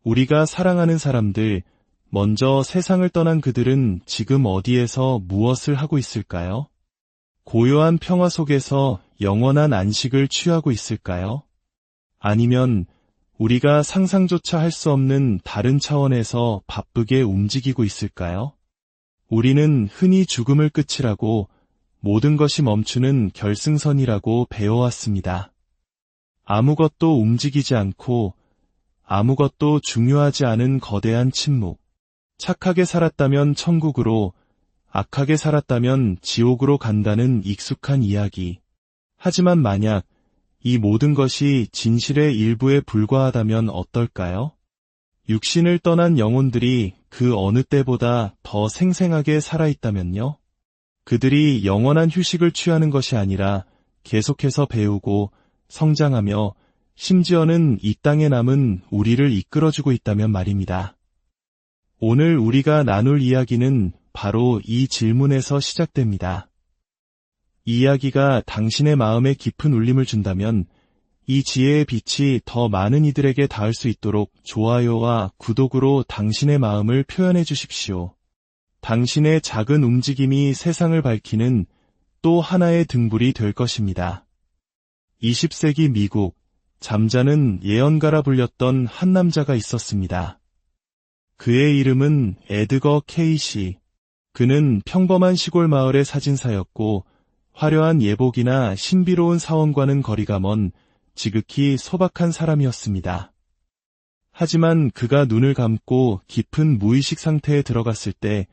우리가 사랑하는 사람들, 먼저 세상을 떠난 그들은 지금 어디에서 무엇을 하고 있을까요? 고요한 평화 속에서 영원한 안식을 취하고 있을까요? 아니면 우리가 상상조차 할 수 없는 다른 차원에서 바쁘게 움직이고 있을까요? 우리는 흔히 죽음을 끝이라고, 모든 것이 멈추는 결승선이라고 배워왔습니다. 아무것도 움직이지 않고 아무것도 중요하지 않은 거대한 침묵. 착하게 살았다면 천국으로, 악하게 살았다면 지옥으로 간다는 익숙한 이야기. 하지만 만약 이 모든 것이 진실의 일부에 불과하다면 어떨까요? 육신을 떠난 영혼들이 그 어느 때보다 더 생생하게 살아있다면요? 그들이 영원한 휴식을 취하는 것이 아니라 계속해서 배우고 성장하며 심지어는 이 땅에 남은 우리를 이끌어주고 있다면 말입니다. 오늘 우리가 나눌 이야기는 바로 이 질문에서 시작됩니다. 이 이야기가 당신의 마음에 깊은 울림을 준다면 이 지혜의 빛이 더 많은 이들에게 닿을 수 있도록 좋아요와 구독으로 당신의 마음을 표현해 주십시오. 당신의 작은 움직임이 세상을 밝히는 또 하나의 등불이 될 것입니다. 20세기 미국, 잠자는 예언가라 불렸던 한 남자가 있었습니다. 그의 이름은 에드거 케이시. 그는 평범한 시골 마을의 사진사였고 화려한 예복이나 신비로운 사원과는 거리가 먼 지극히 소박한 사람이었습니다. 하지만 그가 눈을 감고 깊은 무의식 상태에 들어갔을 때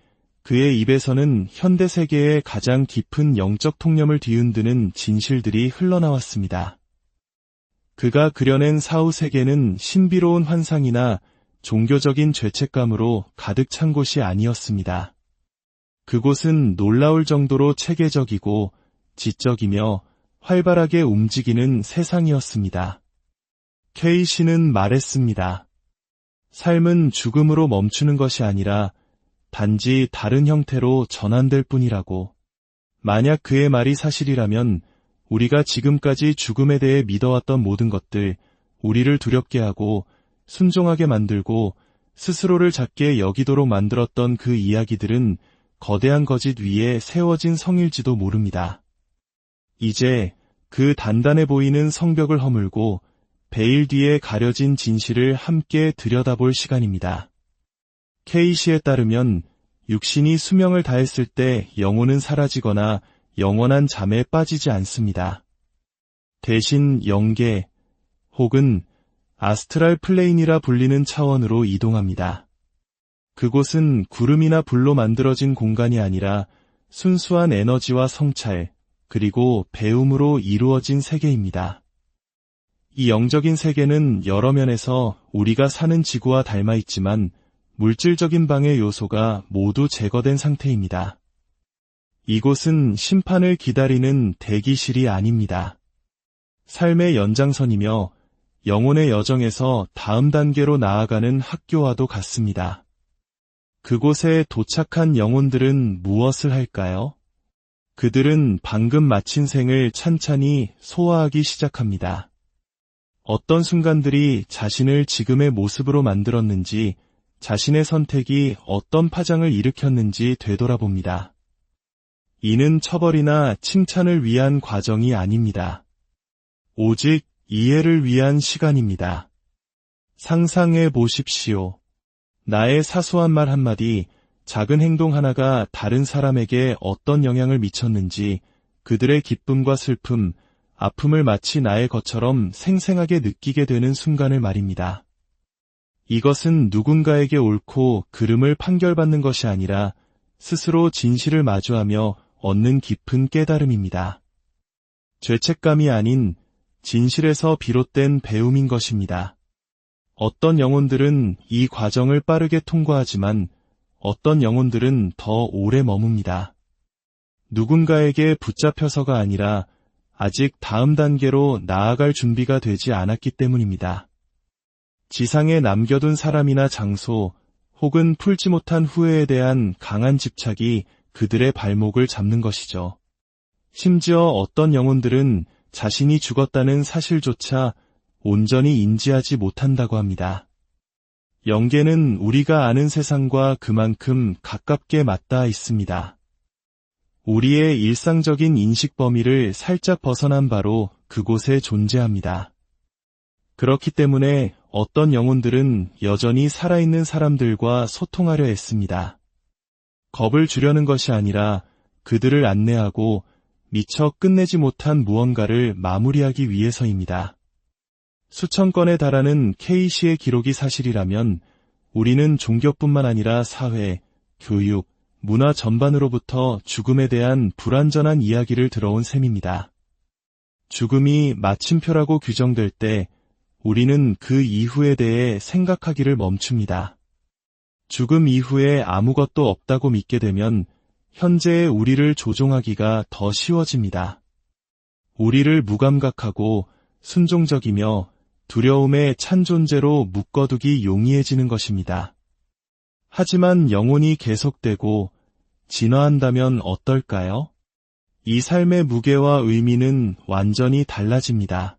그의 입에서는 현대 세계의 가장 깊은 영적 통념을 뒤흔드는 진실들이 흘러나왔습니다. 그가 그려낸 사후 세계는 신비로운 환상이나 종교적인 죄책감으로 가득 찬 곳이 아니었습니다. 그곳은 놀라울 정도로 체계적이고 지적이며 활발하게 움직이는 세상이었습니다. 케이시는 말했습니다. 삶은 죽음으로 멈추는 것이 아니라 단지 다른 형태로 전환될 뿐이라고. 만약 그의 말이 사실이라면 우리가 지금까지 죽음에 대해 믿어왔던 모든 것들, 우리를 두렵게 하고 순종하게 만들고 스스로를 작게 여기도록 만들었던 그 이야기들은 거대한 거짓 위에 세워진 성일지도 모릅니다. 이제 그 단단해 보이는 성벽을 허물고 베일 뒤에 가려진 진실을 함께 들여다볼 시간입니다. 케이시에 따르면 육신이 수명을 다했을 때 영혼은 사라지거나 영원한 잠에 빠지지 않습니다. 대신 영계 혹은 아스트랄 플레인이라 불리는 차원으로 이동합니다. 그곳은 구름이나 불로 만들어진 공간이 아니라 순수한 에너지와 성찰, 그리고 배움으로 이루어진 세계입니다. 이 영적인 세계는 여러 면에서 우리가 사는 지구와 닮아 있지만 물질적인 방해 요소가 모두 제거된 상태입니다. 이곳은 심판을 기다리는 대기실이 아닙니다. 삶의 연장선이며 영혼의 여정에서 다음 단계로 나아가는 학교와도 같습니다. 그곳에 도착한 영혼들은 무엇을 할까요? 그들은 방금 마친 생을 찬찬히 소화하기 시작합니다. 어떤 순간들이 자신을 지금의 모습으로 만들었는지, 자신의 선택이 어떤 파장을 일으켰는지 되돌아봅니다. 이는 처벌이나 칭찬을 위한 과정이 아닙니다. 오직 이해를 위한 시간입니다. 상상해 보십시오. 나의 사소한 말 한마디, 작은 행동 하나가 다른 사람에게 어떤 영향을 미쳤는지, 그들의 기쁨과 슬픔, 아픔을 마치 나의 것처럼 생생하게 느끼게 되는 순간을 말입니다. 이것은 누군가에게 옳고 그름을 판결받는 것이 아니라 스스로 진실을 마주하며 얻는 깊은 깨달음입니다. 죄책감이 아닌 진실에서 비롯된 배움인 것입니다. 어떤 영혼들은 이 과정을 빠르게 통과하지만 어떤 영혼들은 더 오래 머뭅니다. 누군가에게 붙잡혀서가 아니라 아직 다음 단계로 나아갈 준비가 되지 않았기 때문입니다. 지상에 남겨둔 사람이나 장소 혹은 풀지 못한 후회에 대한 강한 집착이 그들의 발목을 잡는 것이죠. 심지어 어떤 영혼들은 자신이 죽었다는 사실조차 온전히 인지하지 못한다고 합니다. 영계는 우리가 아는 세상과 그만큼 가깝게 맞닿아 있습니다. 우리의 일상적인 인식 범위를 살짝 벗어난 바로 그곳에 존재합니다. 그렇기 때문에 어떤 영혼들은 여전히 살아있는 사람들과 소통하려 했습니다. 겁을 주려는 것이 아니라 그들을 안내하고 미처 끝내지 못한 무언가를 마무리하기 위해서입니다. 수천 건에 달하는 K씨의 기록이 사실이라면 우리는 종교뿐만 아니라 사회, 교육, 문화 전반으로부터 죽음에 대한 불완전한 이야기를 들어온 셈입니다. 죽음이 마침표라고 규정될 때 우리는 그 이후에 대해 생각하기를 멈춥니다. 죽음 이후에 아무것도 없다고 믿게 되면 현재의 우리를 조종하기가 더 쉬워집니다. 우리를 무감각하고 순종적이며 두려움에 찬 존재로 묶어두기 용이해지는 것입니다. 하지만 영혼이 계속되고 진화한다면 어떨까요? 이 삶의 무게와 의미는 완전히 달라집니다.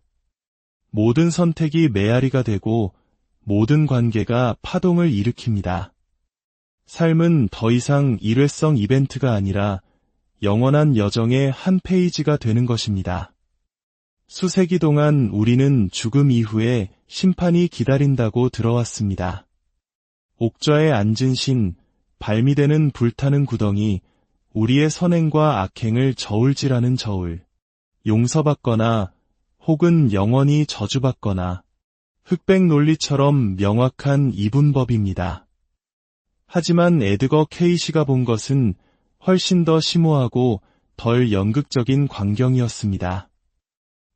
모든 선택이 메아리가 되고 모든 관계가 파동을 일으킵니다. 삶은 더 이상 일회성 이벤트가 아니라 영원한 여정의 한 페이지가 되는 것입니다. 수세기 동안 우리는 죽음 이후에 심판이 기다린다고 들어왔습니다. 옥좌에 앉은 신, 발미되는 불타는 구덩이, 우리의 선행과 악행을 저울질하는 저울, 용서받거나 혹은 영원히 저주받거나 흑백 논리처럼 명확한 이분법입니다. 하지만 에드거 케이시가 본 것은 훨씬 더 심오하고 덜 연극적인 광경이었습니다.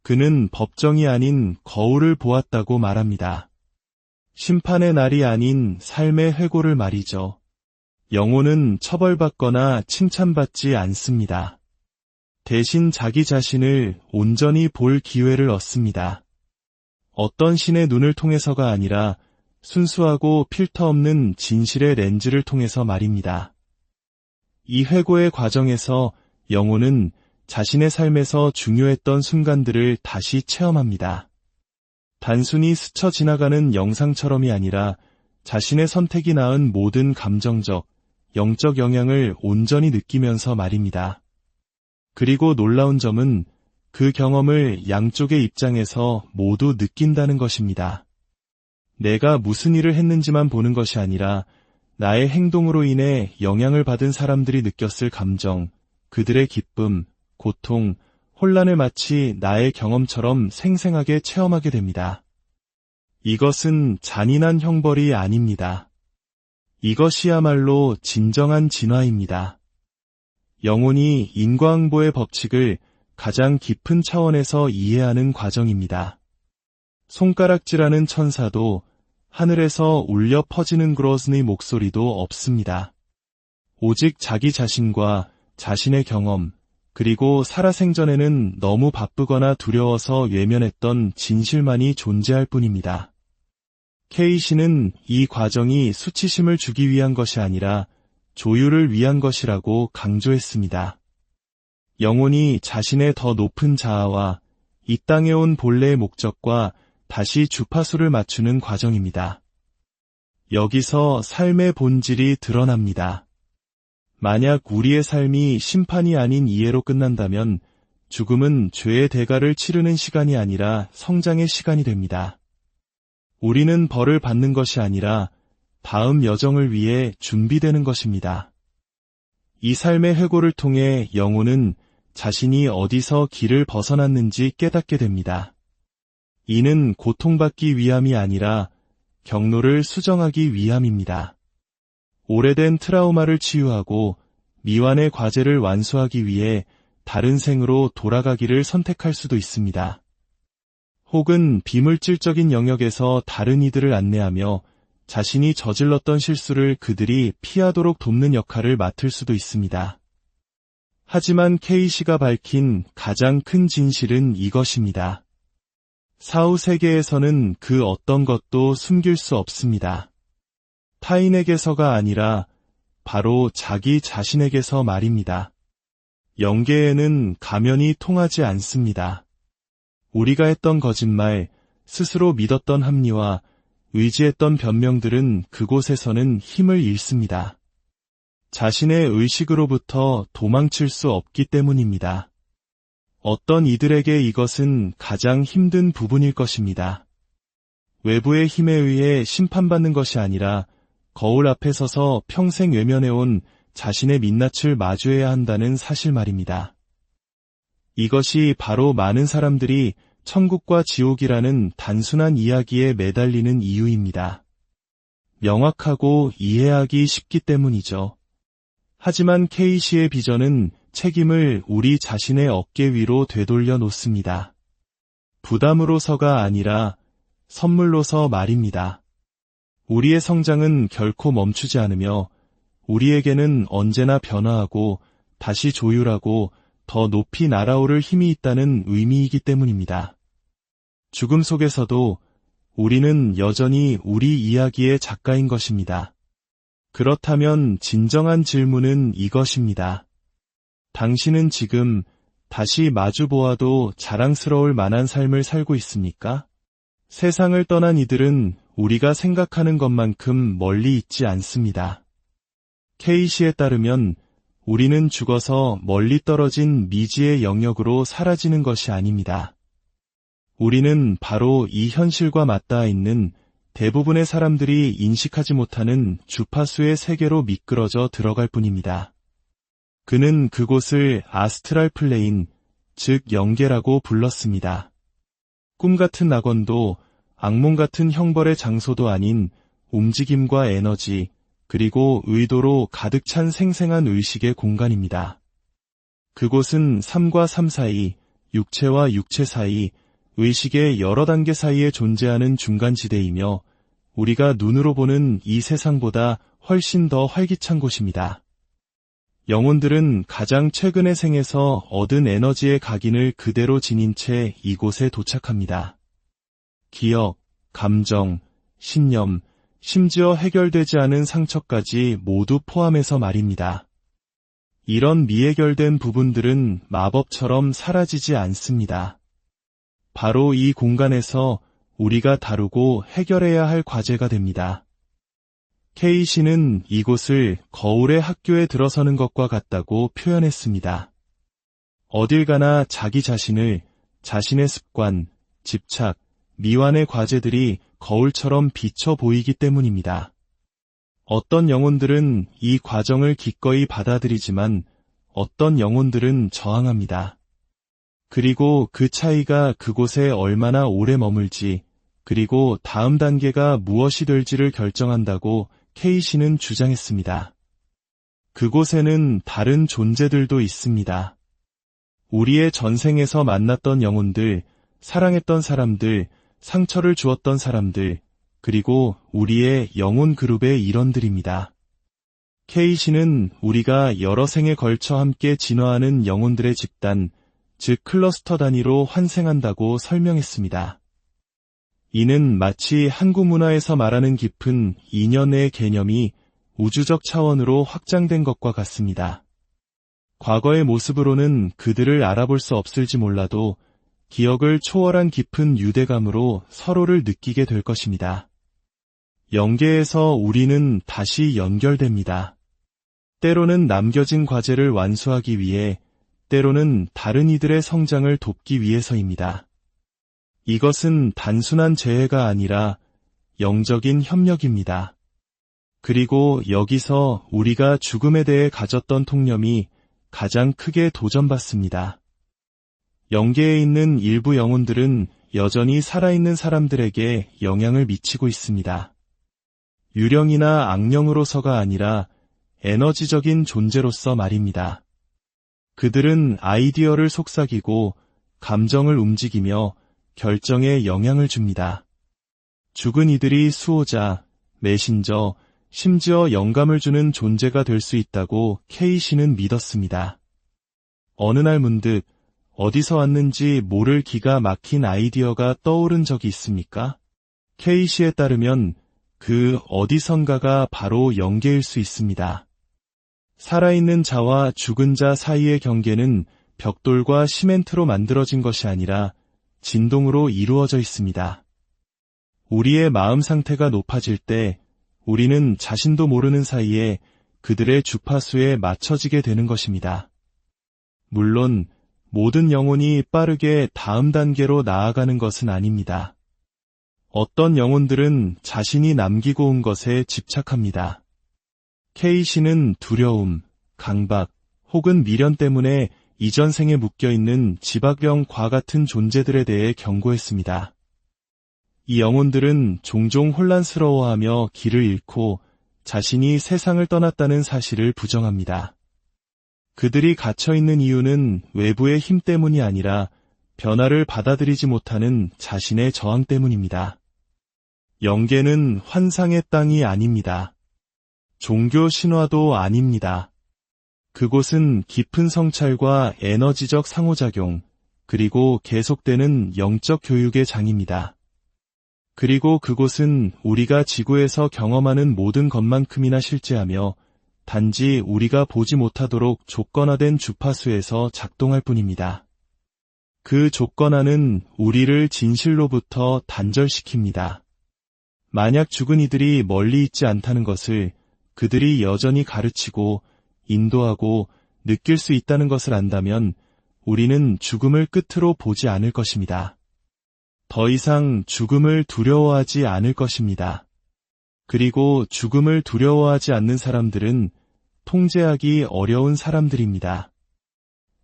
그는 법정이 아닌 거울을 보았다고 말합니다. 심판의 날이 아닌 삶의 회고를 말이죠. 영혼은 처벌받거나 칭찬받지 않습니다. 대신 자기 자신을 온전히 볼 기회를 얻습니다. 어떤 신의 눈을 통해서가 아니라 순수하고 필터 없는 진실의 렌즈를 통해서 말입니다. 이 회고의 과정에서 영혼은 자신의 삶에서 중요했던 순간들을 다시 체험합니다. 단순히 스쳐 지나가는 영상처럼이 아니라 자신의 선택이 낳은 모든 감정적, 영적 영향을 온전히 느끼면서 말입니다. 그리고 놀라운 점은 그 경험을 양쪽의 입장에서 모두 느낀다는 것입니다. 내가 무슨 일을 했는지만 보는 것이 아니라 나의 행동으로 인해 영향을 받은 사람들이 느꼈을 감정, 그들의 기쁨, 고통, 혼란을 마치 나의 경험처럼 생생하게 체험하게 됩니다. 이것은 잔인한 형벌이 아닙니다. 이것이야말로 진정한 진화입니다. 영혼이 인과응보의 법칙을 가장 깊은 차원에서 이해하는 과정입니다. 손가락질하는 천사도 하늘에서 울려 퍼지는 그로슨의 목소리도 없습니다. 오직 자기 자신과 자신의 경험, 그리고 살아생전에는 너무 바쁘거나 두려워서 외면했던 진실만이 존재할 뿐입니다. 케이시는 이 과정이 수치심을 주기 위한 것이 아니라 조율을 위한 것이라고 강조했습니다. 영혼이 자신의 더 높은 자아와 이 땅에 온 본래의 목적과 다시 주파수를 맞추는 과정입니다. 여기서 삶의 본질이 드러납니다. 만약 우리의 삶이 심판이 아닌 이해로 끝난다면 죽음은 죄의 대가를 치르는 시간이 아니라 성장의 시간이 됩니다. 우리는 벌을 받는 것이 아니라 다음 여정을 위해 준비되는 것입니다. 이 삶의 회고를 통해 영혼은 자신이 어디서 길을 벗어났는지 깨닫게 됩니다. 이는 고통받기 위함이 아니라 경로를 수정하기 위함입니다. 오래된 트라우마를 치유하고 미완의 과제를 완수하기 위해 다른 생으로 돌아가기를 선택할 수도 있습니다. 혹은 비물질적인 영역에서 다른 이들을 안내하며 자신이 저질렀던 실수를 그들이 피하도록 돕는 역할을 맡을 수도 있습니다. 하지만 케이시가 밝힌 가장 큰 진실은 이것입니다. 사후 세계에서는 그 어떤 것도 숨길 수 없습니다. 타인에게서가 아니라 바로 자기 자신에게서 말입니다. 영계에는 가면이 통하지 않습니다. 우리가 했던 거짓말, 스스로 믿었던 합리화, 의지했던 변명들은 그곳에서는 힘을 잃습니다. 자신의 의식으로부터 도망칠 수 없기 때문입니다. 어떤 이들에게 이것은 가장 힘든 부분일 것입니다. 외부의 힘에 의해 심판받는 것이 아니라 거울 앞에 서서 평생 외면해온 자신의 민낯을 마주해야 한다는 사실 말입니다. 이것이 바로 많은 사람들이 천국과 지옥이라는 단순한 이야기에 매달리는 이유입니다. 명확하고 이해하기 쉽기 때문이죠. 하지만 K씨의 비전은 책임을 우리 자신의 어깨 위로 되돌려 놓습니다. 부담으로서가 아니라 선물로서 말입니다. 우리의 성장은 결코 멈추지 않으며 우리에게는 언제나 변화하고 다시 조율하고 더 높이 날아오를 힘이 있다는 의미이기 때문입니다. 죽음 속에서도 우리는 여전히 우리 이야기의 작가인 것입니다. 그렇다면 진정한 질문은 이것입니다. 당신은 지금 다시 마주보아도 자랑스러울 만한 삶을 살고 있습니까? 세상을 떠난 이들은 우리가 생각하는 것만큼 멀리 있지 않습니다. K씨에 따르면 우리는 죽어서 멀리 떨어진 미지의 영역으로 사라지는 것이 아닙니다. 우리는 바로 이 현실과 맞닿아 있는 대부분의 사람들이 인식하지 못하는 주파수의 세계로 미끄러져 들어갈 뿐입니다. 그는 그곳을 아스트랄 플레인, 즉 영계라고 불렀습니다. 꿈같은 낙원도 악몽 같은 형벌의 장소도 아닌 움직임과 에너지, 그리고 의도로 가득 찬 생생한 의식의 공간입니다. 그곳은 삶과 삶 사이, 육체와 육체 사이, 의식의 여러 단계 사이에 존재하는 중간지대이며 우리가 눈으로 보는 이 세상보다 훨씬 더 활기찬 곳입니다. 영혼들은 가장 최근의 생에서 얻은 에너지의 각인을 그대로 지닌 채 이곳에 도착합니다. 기억, 감정, 신념, 심지어 해결되지 않은 상처까지 모두 포함해서 말입니다. 이런 미해결된 부분들은 마법처럼 사라지지 않습니다. 바로 이 공간에서 우리가 다루고 해결해야 할 과제가 됩니다. K씨는 이곳을 거울의 학교에 들어서는 것과 같다고 표현했습니다. 어딜 가나 자기 자신을, 자신의 습관, 집착, 미완의 과제들이 거울처럼 비쳐 보이기 때문입니다. 어떤 영혼들은 이 과정을 기꺼이 받아들이지만 어떤 영혼들은 저항합니다. 그리고 그 차이가 그곳에 얼마나 오래 머물지, 그리고 다음 단계가 무엇이 될지를 결정한다고 K씨는 주장했습니다. 그곳에는 다른 존재들도 있습니다. 우리의 전생에서 만났던 영혼들, 사랑했던 사람들, 상처를 주었던 사람들, 그리고 우리의 영혼 그룹의 일원들입니다. K씨는 우리가 여러 생에 걸쳐 함께 진화하는 영혼들의 집단, 즉 클러스터 단위로 환생한다고 설명했습니다. 이는 마치 한국 문화에서 말하는 깊은 인연의 개념이 우주적 차원으로 확장된 것과 같습니다. 과거의 모습으로는 그들을 알아볼 수 없을지 몰라도 기억을 초월한 깊은 유대감으로 서로를 느끼게 될 것입니다. 영계에서 우리는 다시 연결됩니다. 때로는 남겨진 과제를 완수하기 위해, 때로는 다른 이들의 성장을 돕기 위해서입니다. 이것은 단순한 재해가 아니라 영적인 협력입니다. 그리고 여기서 우리가 죽음에 대해 가졌던 통념이 가장 크게 도전받습니다. 영계에 있는 일부 영혼들은 여전히 살아있는 사람들에게 영향을 미치고 있습니다. 유령이나 악령으로서가 아니라 에너지적인 존재로서 말입니다. 그들은 아이디어를 속삭이고 감정을 움직이며 결정에 영향을 줍니다. 죽은 이들이 수호자, 메신저, 심지어 영감을 주는 존재가 될 수 있다고 K씨는 믿었습니다. 어느 날 문득 어디서 왔는지 모를 기가 막힌 아이디어가 떠오른 적이 있습니까? K씨에 따르면 그 어디선가가 바로 영계일 수 있습니다. 살아있는 자와 죽은 자 사이의 경계는 벽돌과 시멘트로 만들어진 것이 아니라 진동으로 이루어져 있습니다. 우리의 마음 상태가 높아질 때 우리는 자신도 모르는 사이에 그들의 주파수에 맞춰지게 되는 것입니다. 물론 모든 영혼이 빠르게 다음 단계로 나아가는 것은 아닙니다. 어떤 영혼들은 자신이 남기고 온 것에 집착합니다. K씨는 두려움, 강박, 혹은 미련 때문에 이전 생에 묶여있는 지박병과 같은 존재들에 대해 경고했습니다. 이 영혼들은 종종 혼란스러워하며 길을 잃고 자신이 세상을 떠났다는 사실을 부정합니다. 그들이 갇혀있는 이유는 외부의 힘 때문이 아니라 변화를 받아들이지 못하는 자신의 저항 때문입니다. 영계는 환상의 땅이 아닙니다. 종교 신화도 아닙니다. 그곳은 깊은 성찰과 에너지적 상호작용, 그리고 계속되는 영적 교육의 장입니다. 그리고 그곳은 우리가 지구에서 경험하는 모든 것만큼이나 실제하며 단지 우리가 보지 못하도록 조건화된 주파수에서 작동할 뿐입니다. 그 조건화는 우리를 진실로부터 단절시킵니다. 만약 죽은 이들이 멀리 있지 않다는 것을 그들이 여전히 가르치고 인도하고 느낄 수 있다는 것을 안다면 우리는 죽음을 끝으로 보지 않을 것입니다. 더 이상 죽음을 두려워하지 않을 것입니다. 그리고 죽음을 두려워하지 않는 사람들은 통제하기 어려운 사람들입니다.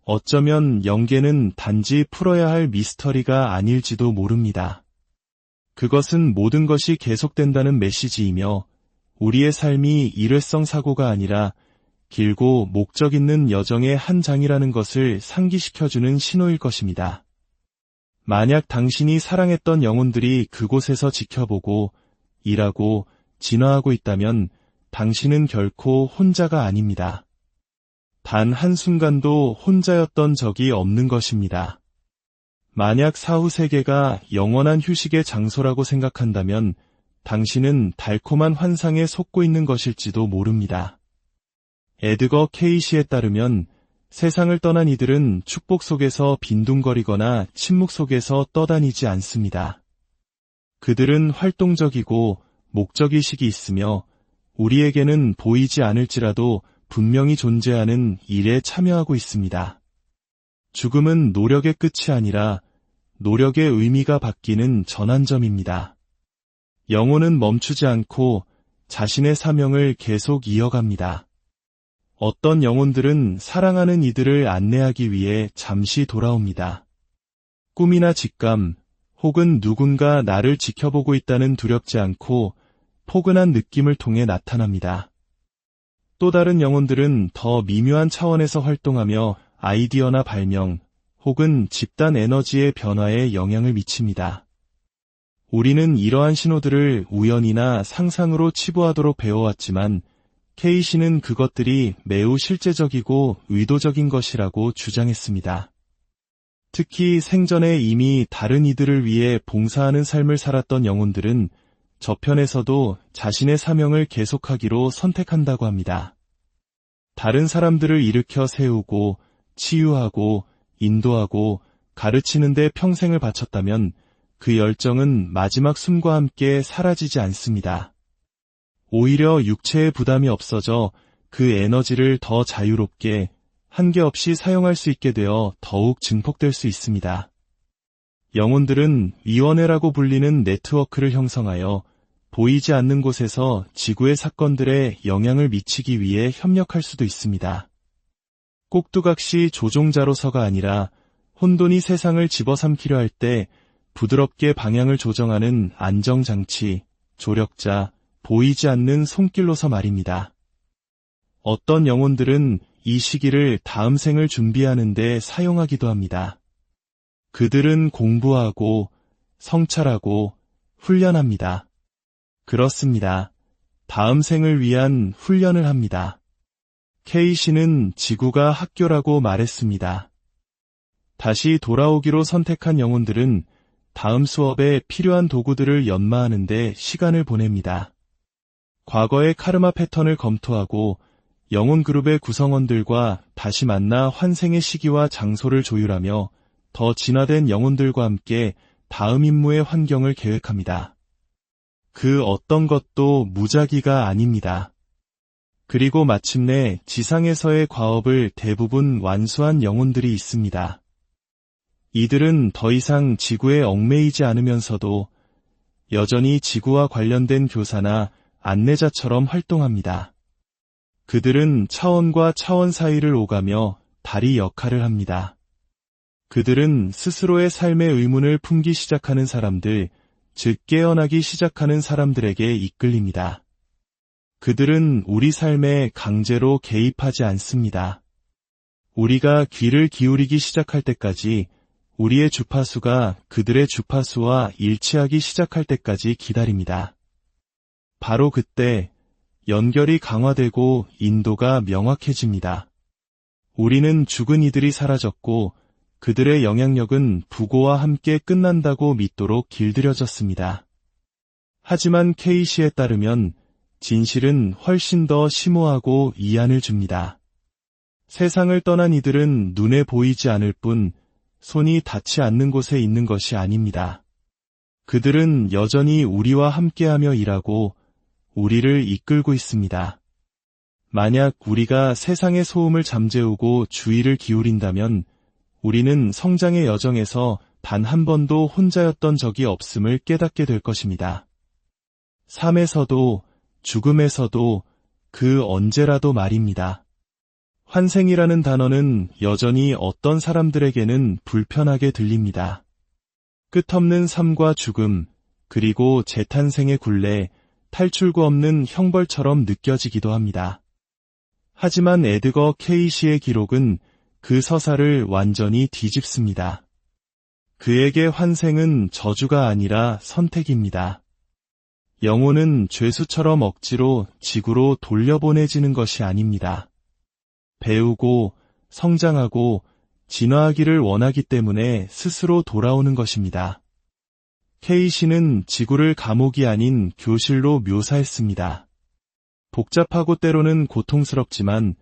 어쩌면 영계는 단지 풀어야 할 미스터리가 아닐지도 모릅니다. 그것은 모든 것이 계속된다는 메시지이며 우리의 삶이 일회성 사고가 아니라 길고 목적 있는 여정의 한 장이라는 것을 상기시켜주는 신호일 것입니다. 만약 당신이 사랑했던 영혼들이 그곳에서 지켜보고 일하고 진화하고 있다면 당신은 결코 혼자가 아닙니다. 단 한순간도 혼자였던 적이 없는 것입니다. 만약 사후 세계가 영원한 휴식의 장소라고 생각한다면 당신은 달콤한 환상에 속고 있는 것일지도 모릅니다. 에드거 케이시에 따르면 세상을 떠난 이들은 축복 속에서 빈둥거리거나 침묵 속에서 떠다니지 않습니다. 그들은 활동적이고 목적의식이 있으며 우리에게는 보이지 않을지라도 분명히 존재하는 일에 참여하고 있습니다. 죽음은 노력의 끝이 아니라 노력의 의미가 바뀌는 전환점입니다. 영혼은 멈추지 않고 자신의 사명을 계속 이어갑니다. 어떤 영혼들은 사랑하는 이들을 안내하기 위해 잠시 돌아옵니다. 꿈이나 직감, 혹은 누군가 나를 지켜보고 있다는 두렵지 않고 포근한 느낌을 통해 나타납니다. 또 다른 영혼들은 더 미묘한 차원에서 활동하며 아이디어나 발명, 혹은 집단 에너지의 변화에 영향을 미칩니다. 우리는 이러한 신호들을 우연이나 상상으로 치부하도록 배워왔지만 K씨는 그것들이 매우 실제적이고 의도적인 것이라고 주장했습니다. 특히 생전에 이미 다른 이들을 위해 봉사하는 삶을 살았던 영혼들은 저편에서도 자신의 사명을 계속하기로 선택한다고 합니다. 다른 사람들을 일으켜 세우고 치유하고 인도하고 가르치는 데 평생을 바쳤다면 그 열정은 마지막 숨과 함께 사라지지 않습니다. 오히려 육체의 부담이 없어져 그 에너지를 더 자유롭게 한계 없이 사용할 수 있게 되어 더욱 증폭될 수 있습니다. 영혼들은 위원회라고 불리는 네트워크를 형성하여 보이지 않는 곳에서 지구의 사건들에 영향을 미치기 위해 협력할 수도 있습니다. 꼭두각시 조종자로서가 아니라 혼돈이 세상을 집어삼키려 할 때 부드럽게 방향을 조정하는 안정장치, 조력자, 보이지 않는 손길로서 말입니다. 어떤 영혼들은 이 시기를 다음 생을 준비하는 데 사용하기도 합니다. 그들은 공부하고 성찰하고 훈련합니다. 그렇습니다. 다음 생을 위한 훈련을 합니다. K씨는 지구가 학교라고 말했습니다. 다시 돌아오기로 선택한 영혼들은 다음 수업에 필요한 도구들을 연마하는 데 시간을 보냅니다. 과거의 카르마 패턴을 검토하고 영혼 그룹의 구성원들과 다시 만나 환생의 시기와 장소를 조율하며 더 진화된 영혼들과 함께 다음 임무의 환경을 계획합니다. 그 어떤 것도 무작위가 아닙니다. 그리고 마침내 지상에서의 과업을 대부분 완수한 영혼들이 있습니다. 이들은 더 이상 지구에 얽매이지 않으면서도 여전히 지구와 관련된 교사나 안내자처럼 활동합니다. 그들은 차원과 차원 사이를 오가며 다리 역할을 합니다. 그들은 스스로의 삶의 의문을 품기 시작하는 사람들, 즉 깨어나기 시작하는 사람들에게 이끌립니다. 그들은 우리 삶에 강제로 개입하지 않습니다. 우리가 귀를 기울이기 시작할 때까지 우리의 주파수가 그들의 주파수와 일치하기 시작할 때까지 기다립니다. 바로 그때 연결이 강화되고 인도가 명확해집니다. 우리는 죽은 이들이 사라졌고 그들의 영향력은 부고와 함께 끝난다고 믿도록 길들여졌습니다. 하지만 케이시에 따르면 진실은 훨씬 더 심오하고 이안을 줍니다. 세상을 떠난 이들은 눈에 보이지 않을 뿐 손이 닿지 않는 곳에 있는 것이 아닙니다. 그들은 여전히 우리와 함께하며 일하고 우리를 이끌고 있습니다. 만약 우리가 세상의 소음을 잠재우고 주의를 기울인다면 우리는 성장의 여정에서 단 한 번도 혼자였던 적이 없음을 깨닫게 될 것입니다. 삶에서도 죽음에서도 그 언제라도 말입니다. 환생이라는 단어는 여전히 어떤 사람들에게는 불편하게 들립니다. 끝없는 삶과 죽음, 그리고 재탄생의 굴레, 탈출구 없는 형벌처럼 느껴지기도 합니다. 하지만 에드거 케이시의 기록은 그 서사를 완전히 뒤집습니다. 그에게 환생은 저주가 아니라 선택입니다. 영혼은 죄수처럼 억지로 지구로 돌려보내지는 것이 아닙니다. 배우고 성장하고 진화하기를 원하기 때문에 스스로 돌아오는 것입니다. 케이시는 지구를 감옥이 아닌 교실로 묘사했습니다. 복잡하고 때로는 고통스럽지만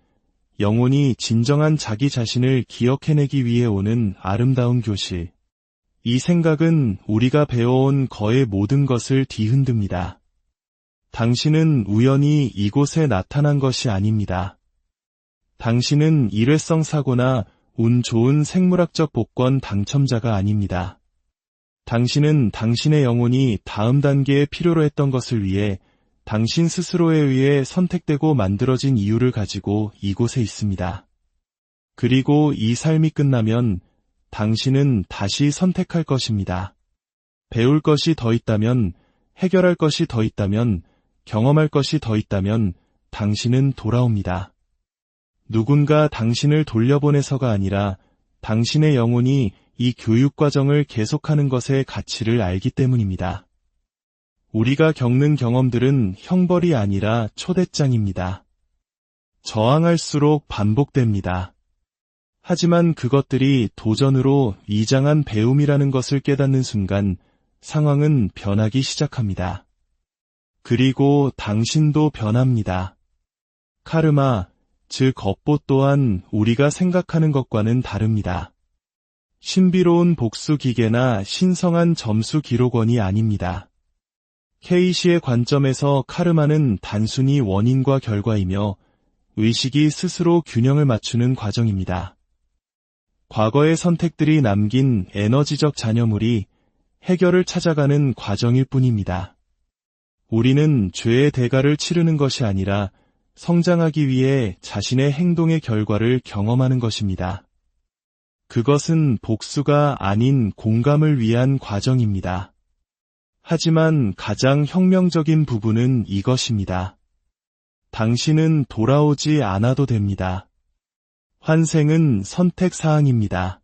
영혼이 진정한 자기 자신을 기억해내기 위해 오는 아름다운 교실. 이 생각은 우리가 배워온 거의 모든 것을 뒤흔듭니다. 당신은 우연히 이곳에 나타난 것이 아닙니다. 당신은 일회성 사고나 운 좋은 생물학적 복권 당첨자가 아닙니다. 당신은 당신의 영혼이 다음 단계에 필요로 했던 것을 위해 당신 스스로에 의해 선택되고 만들어진 이유를 가지고 이곳에 있습니다. 그리고 이 삶이 끝나면 당신은 다시 선택할 것입니다. 배울 것이 더 있다면, 해결할 것이 더 있다면, 경험할 것이 더 있다면 당신은 돌아옵니다. 누군가 당신을 돌려보내서가 아니라 당신의 영혼이 이 교육과정을 계속하는 것의 가치를 알기 때문입니다. 우리가 겪는 경험들은 형벌이 아니라 초대장입니다. 저항할수록 반복됩니다. 하지만 그것들이 도전으로 위장한 배움이라는 것을 깨닫는 순간 상황은 변하기 시작합니다. 그리고 당신도 변합니다. 카르마, 즉 업보 또한 우리가 생각하는 것과는 다릅니다. 신비로운 복수 기계나 신성한 점수 기록원이 아닙니다. 케이시의 관점에서 카르마는 단순히 원인과 결과이며 의식이 스스로 균형을 맞추는 과정입니다. 과거의 선택들이 남긴 에너지적 잔여물이 해결을 찾아가는 과정일 뿐입니다. 우리는 죄의 대가를 치르는 것이 아니라 성장하기 위해 자신의 행동의 결과를 경험하는 것입니다. 그것은 복수가 아닌 공감을 위한 과정입니다. 하지만 가장 혁명적인 부분은 이것입니다. 당신은 돌아오지 않아도 됩니다. 환생은 선택사항입니다.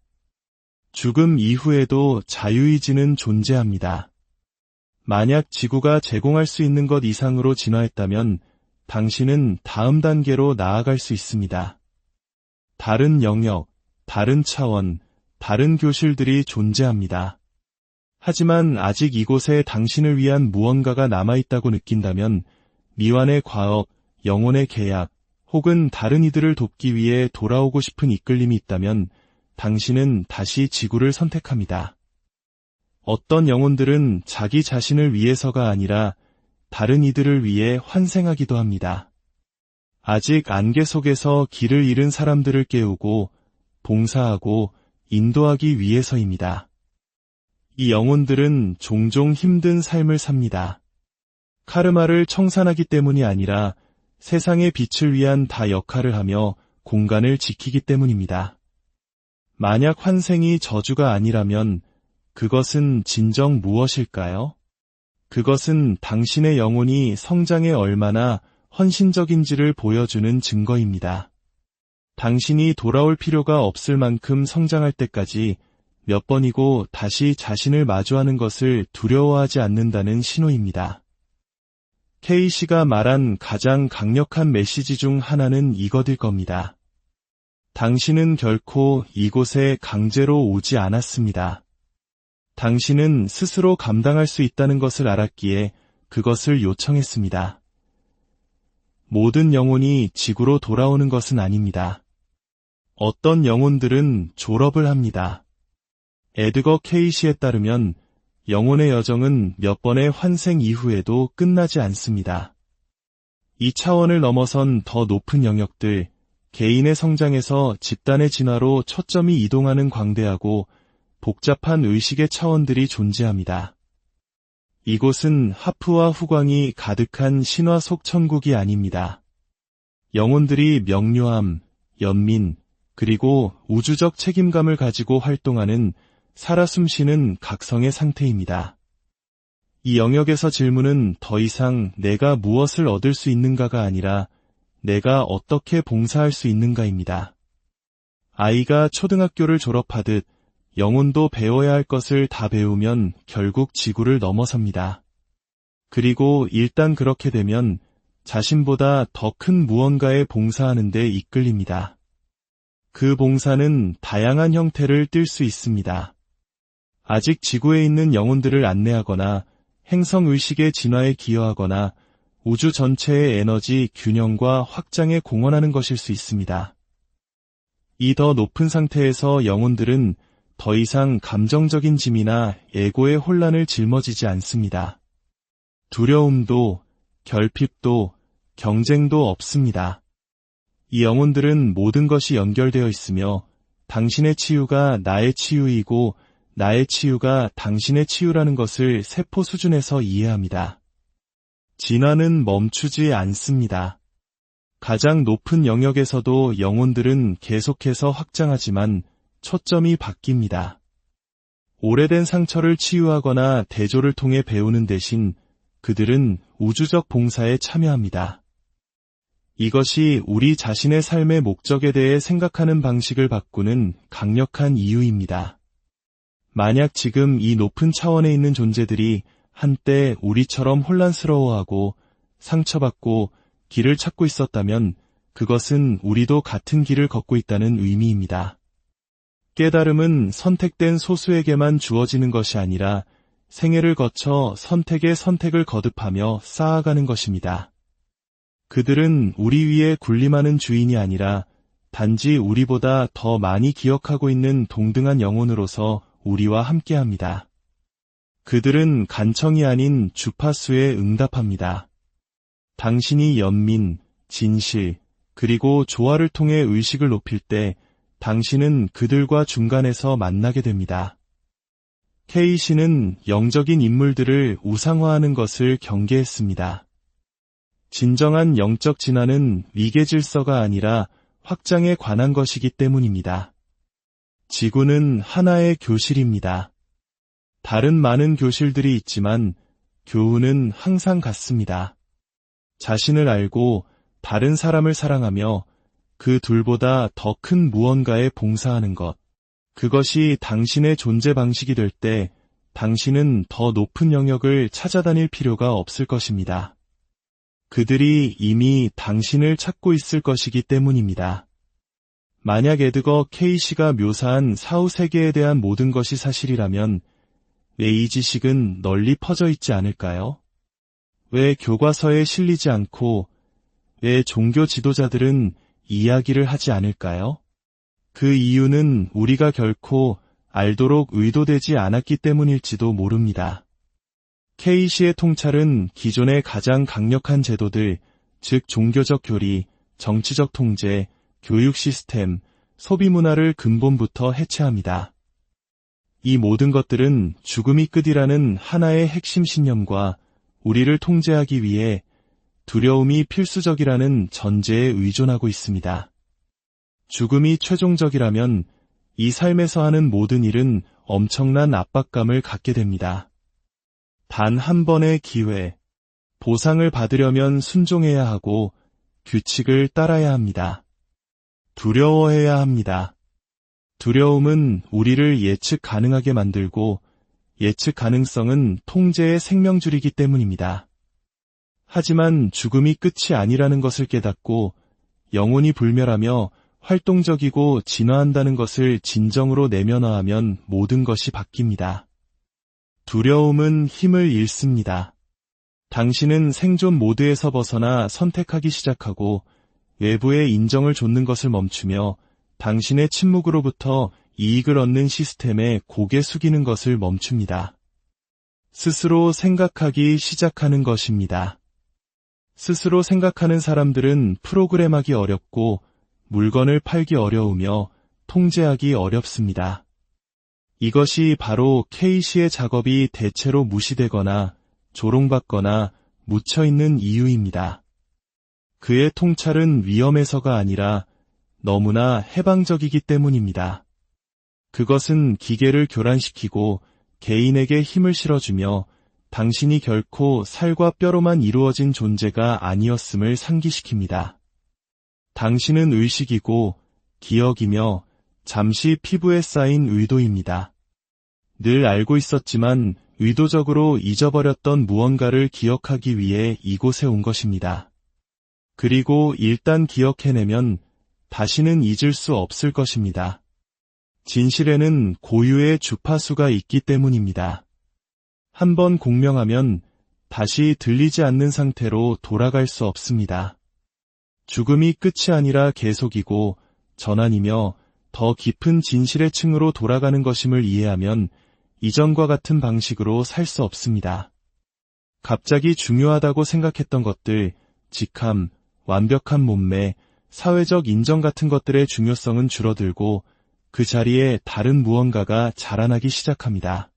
죽음 이후에도 자유의지는 존재합니다. 만약 지구가 제공할 수 있는 것 이상으로 진화했다면 당신은 다음 단계로 나아갈 수 있습니다. 다른 영역, 다른 차원, 다른 교실들이 존재합니다. 하지만 아직 이곳에 당신을 위한 무언가가 남아있다고 느낀다면 미완의 과업, 영혼의 계약, 혹은 다른 이들을 돕기 위해 돌아오고 싶은 이끌림이 있다면 당신은 다시 지구를 선택합니다. 어떤 영혼들은 자기 자신을 위해서가 아니라 다른 이들을 위해 환생하기도 합니다. 아직 안개 속에서 길을 잃은 사람들을 깨우고 봉사하고 인도하기 위해서입니다. 이 영혼들은 종종 힘든 삶을 삽니다. 카르마를 청산하기 때문이 아니라 세상의 빛을 위한 다 역할을 하며 공간을 지키기 때문입니다. 만약 환생이 저주가 아니라면 그것은 진정 무엇일까요? 그것은 당신의 영혼이 성장에 얼마나 헌신적인지를 보여주는 증거입니다. 당신이 돌아올 필요가 없을 만큼 성장할 때까지 몇 번이고 다시 자신을 마주하는 것을 두려워하지 않는다는 신호입니다. K씨가 말한 가장 강력한 메시지 중 하나는 이것일 겁니다. 당신은 결코 이곳에 강제로 오지 않았습니다. 당신은 스스로 감당할 수 있다는 것을 알았기에 그것을 요청했습니다. 모든 영혼이 지구로 돌아오는 것은 아닙니다. 어떤 영혼들은 졸업을 합니다. 에드거 케이시에 따르면 영혼의 여정은 몇 번의 환생 이후에도 끝나지 않습니다. 이 차원을 넘어선 더 높은 영역들, 개인의 성장에서 집단의 진화로 초점이 이동하는 광대하고 복잡한 의식의 차원들이 존재합니다. 이곳은 하프와 후광이 가득한 신화 속 천국이 아닙니다. 영혼들이 명료함, 연민, 그리고 우주적 책임감을 가지고 활동하는 살아 숨쉬는 각성의 상태입니다. 이 영역에서 질문은 더 이상 내가 무엇을 얻을 수 있는가가 아니라 내가 어떻게 봉사할 수 있는가입니다. 아이가 초등학교를 졸업하듯 영혼도 배워야 할 것을 다 배우면 결국 지구를 넘어섭니다. 그리고 일단 그렇게 되면 자신보다 더 큰 무언가에 봉사하는 데 이끌립니다. 그 봉사는 다양한 형태를 띨 수 있습니다. 아직 지구에 있는 영혼들을 안내하거나 행성의식의 진화에 기여하거나 우주 전체의 에너지 균형과 확장에 공헌하는 것일 수 있습니다. 이 더 높은 상태에서 영혼들은 더 이상 감정적인 짐이나 에고의 혼란을 짊어지지 않습니다. 두려움도, 결핍도, 경쟁도 없습니다. 이 영혼들은 모든 것이 연결되어 있으며 당신의 치유가 나의 치유이고 나의 치유가 당신의 치유라는 것을 세포 수준에서 이해합니다. 진화는 멈추지 않습니다. 가장 높은 영역에서도 영혼들은 계속해서 확장하지만 초점이 바뀝니다. 오래된 상처를 치유하거나 대조를 통해 배우는 대신 그들은 우주적 봉사에 참여합니다. 이것이 우리 자신의 삶의 목적에 대해 생각하는 방식을 바꾸는 강력한 이유입니다. 만약 지금 이 높은 차원에 있는 존재들이 한때 우리처럼 혼란스러워하고 상처받고 길을 찾고 있었다면 그것은 우리도 같은 길을 걷고 있다는 의미입니다. 깨달음은 선택된 소수에게만 주어지는 것이 아니라 생애를 거쳐 선택의 선택을 거듭하며 쌓아가는 것입니다. 그들은 우리 위에 군림하는 주인이 아니라 단지 우리보다 더 많이 기억하고 있는 동등한 영혼으로서 우리와 함께합니다. 그들은 간청이 아닌 주파수에 응답합니다. 당신이 연민, 진실, 그리고 조화를 통해 의식을 높일 때 당신은 그들과 중간에서 만나게 됩니다. K씨는 영적인 인물들을 우상화하는 것을 경계했습니다. 진정한 영적 진화는 위계 질서가 아니라 확장에 관한 것이기 때문입니다. 지구는 하나의 교실입니다. 다른 많은 교실들이 있지만 교훈은 항상 같습니다. 자신을 알고 다른 사람을 사랑하며 그 둘보다 더 큰 무언가에 봉사하는 것. 그것이 당신의 존재 방식이 될 때 당신은 더 높은 영역을 찾아다닐 필요가 없을 것입니다. 그들이 이미 당신을 찾고 있을 것이기 때문입니다. 만약 에드거 케이시가 묘사한 사후 세계에 대한 모든 것이 사실이라면 왜 이 지식은 널리 퍼져 있지 않을까요? 왜 교과서에 실리지 않고 왜 종교 지도자들은 이야기를 하지 않을까요? 그 이유는 우리가 결코 알도록 의도되지 않았기 때문일지도 모릅니다. K씨의 통찰은 기존의 가장 강력한 제도들, 즉 종교적 교리, 정치적 통제, 교육 시스템, 소비 문화를 근본부터 해체합니다. 이 모든 것들은 죽음이 끝이라는 하나의 핵심 신념과 우리를 통제하기 위해 두려움이 필수적이라는 전제에 의존하고 있습니다. 죽음이 최종적이라면 이 삶에서 하는 모든 일은 엄청난 압박감을 갖게 됩니다. 단 한 번의 기회, 보상을 받으려면 순종해야 하고 규칙을 따라야 합니다. 두려워해야 합니다. 두려움은 우리를 예측 가능하게 만들고 예측 가능성은 통제의 생명줄이기 때문입니다. 하지만 죽음이 끝이 아니라는 것을 깨닫고 영혼이 불멸하며 활동적이고 진화한다는 것을 진정으로 내면화하면 모든 것이 바뀝니다. 두려움은 힘을 잃습니다. 당신은 생존 모드에서 벗어나 선택하기 시작하고 외부의 인정을 좇는 것을 멈추며 당신의 침묵으로부터 이익을 얻는 시스템에 고개 숙이는 것을 멈춥니다. 스스로 생각하기 시작하는 것입니다. 스스로 생각하는 사람들은 프로그램하기 어렵고 물건을 팔기 어려우며 통제하기 어렵습니다. 이것이 바로 K씨의 작업이 대체로 무시되거나 조롱받거나 묻혀있는 이유입니다. 그의 통찰은 위험해서가 아니라 너무나 해방적이기 때문입니다. 그것은 기계를 교란시키고 개인에게 힘을 실어주며 당신이 결코 살과 뼈로만 이루어진 존재가 아니었음을 상기시킵니다. 당신은 의식이고 기억이며 잠시 피부에 쌓인 의도입니다. 늘 알고 있었지만 의도적으로 잊어버렸던 무언가를 기억하기 위해 이곳에 온 것입니다. 그리고 일단 기억해내면 다시는 잊을 수 없을 것입니다. 진실에는 고유의 주파수가 있기 때문입니다. 한번 공명하면 다시 들리지 않는 상태로 돌아갈 수 없습니다. 죽음이 끝이 아니라 계속이고 전환이며 더 깊은 진실의 층으로 돌아가는 것임을 이해하면 이전과 같은 방식으로 살 수 없습니다. 갑자기 중요하다고 생각했던 것들, 직함, 완벽한 몸매, 사회적 인정 같은 것들의 중요성은 줄어들고 그 자리에 다른 무언가가 자라나기 시작합니다.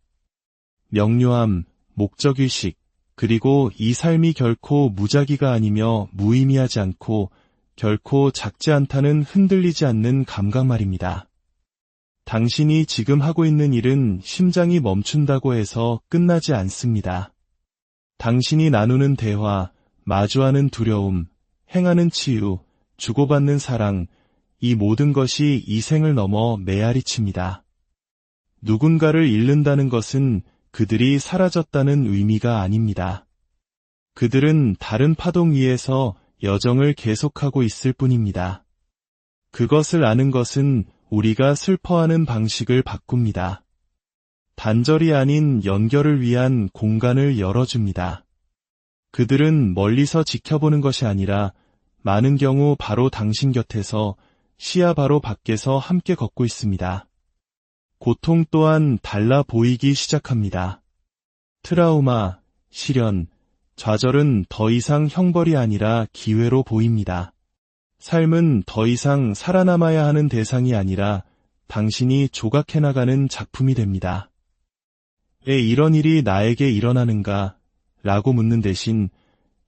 명료함, 목적의식, 그리고 이 삶이 결코 무작위가 아니며 무의미하지 않고 결코 작지 않다는 흔들리지 않는 감각 말입니다. 당신이 지금 하고 있는 일은 심장이 멈춘다고 해서 끝나지 않습니다. 당신이 나누는 대화, 마주하는 두려움, 행하는 치유, 주고받는 사랑, 이 모든 것이 이 생을 넘어 메아리칩니다. 누군가를 잃는다는 것은 그들이 사라졌다는 의미가 아닙니다. 그들은 다른 파동 위에서 여정을 계속하고 있을 뿐입니다. 그것을 아는 것은 우리가 슬퍼하는 방식을 바꿉니다. 단절이 아닌 연결을 위한 공간을 열어줍니다. 그들은 멀리서 지켜보는 것이 아니라 많은 경우 바로 당신 곁에서 시야 바로 밖에서 함께 걷고 있습니다. 고통 또한 달라 보이기 시작합니다. 트라우마, 시련, 좌절은 더 이상 형벌이 아니라 기회로 보입니다. 삶은 더 이상 살아남아야 하는 대상이 아니라 당신이 조각해나가는 작품이 됩니다. 왜 이런 일이 나에게 일어나는가? 라고 묻는 대신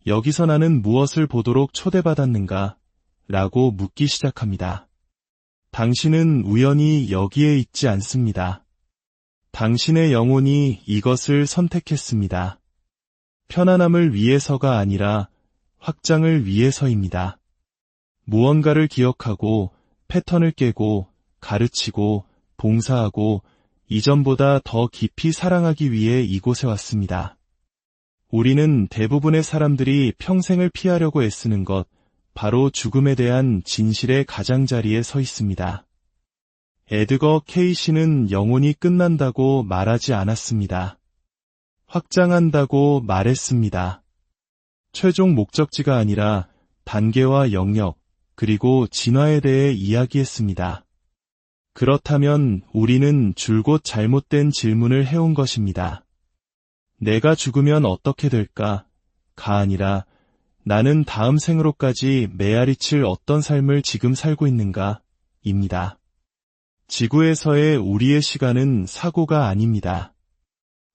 여기서 나는 무엇을 보도록 초대받았는가? 라고 묻기 시작합니다. 당신은 우연히 여기에 있지 않습니다. 당신의 영혼이 이것을 선택했습니다. 편안함을 위해서가 아니라 확장을 위해서입니다. 무언가를 기억하고 패턴을 깨고 가르치고 봉사하고 이전보다 더 깊이 사랑하기 위해 이곳에 왔습니다. 우리는 대부분의 사람들이 평생을 피하려고 애쓰는 것, 바로 죽음에 대한 진실의 가장자리에 서 있습니다. 에드거 K씨는 영혼이 끝난다고 말하지 않았습니다. 확장한다고 말했습니다. 최종 목적지가 아니라 단계와 영역, 그리고 진화에 대해 이야기했습니다. 그렇다면 우리는 줄곧 잘못된 질문을 해온 것입니다. 내가 죽으면 어떻게 될까? 가 아니라 나는 다음 생으로까지 메아리칠 어떤 삶을 지금 살고 있는가? 입니다. 지구에서의 우리의 시간은 사고가 아닙니다.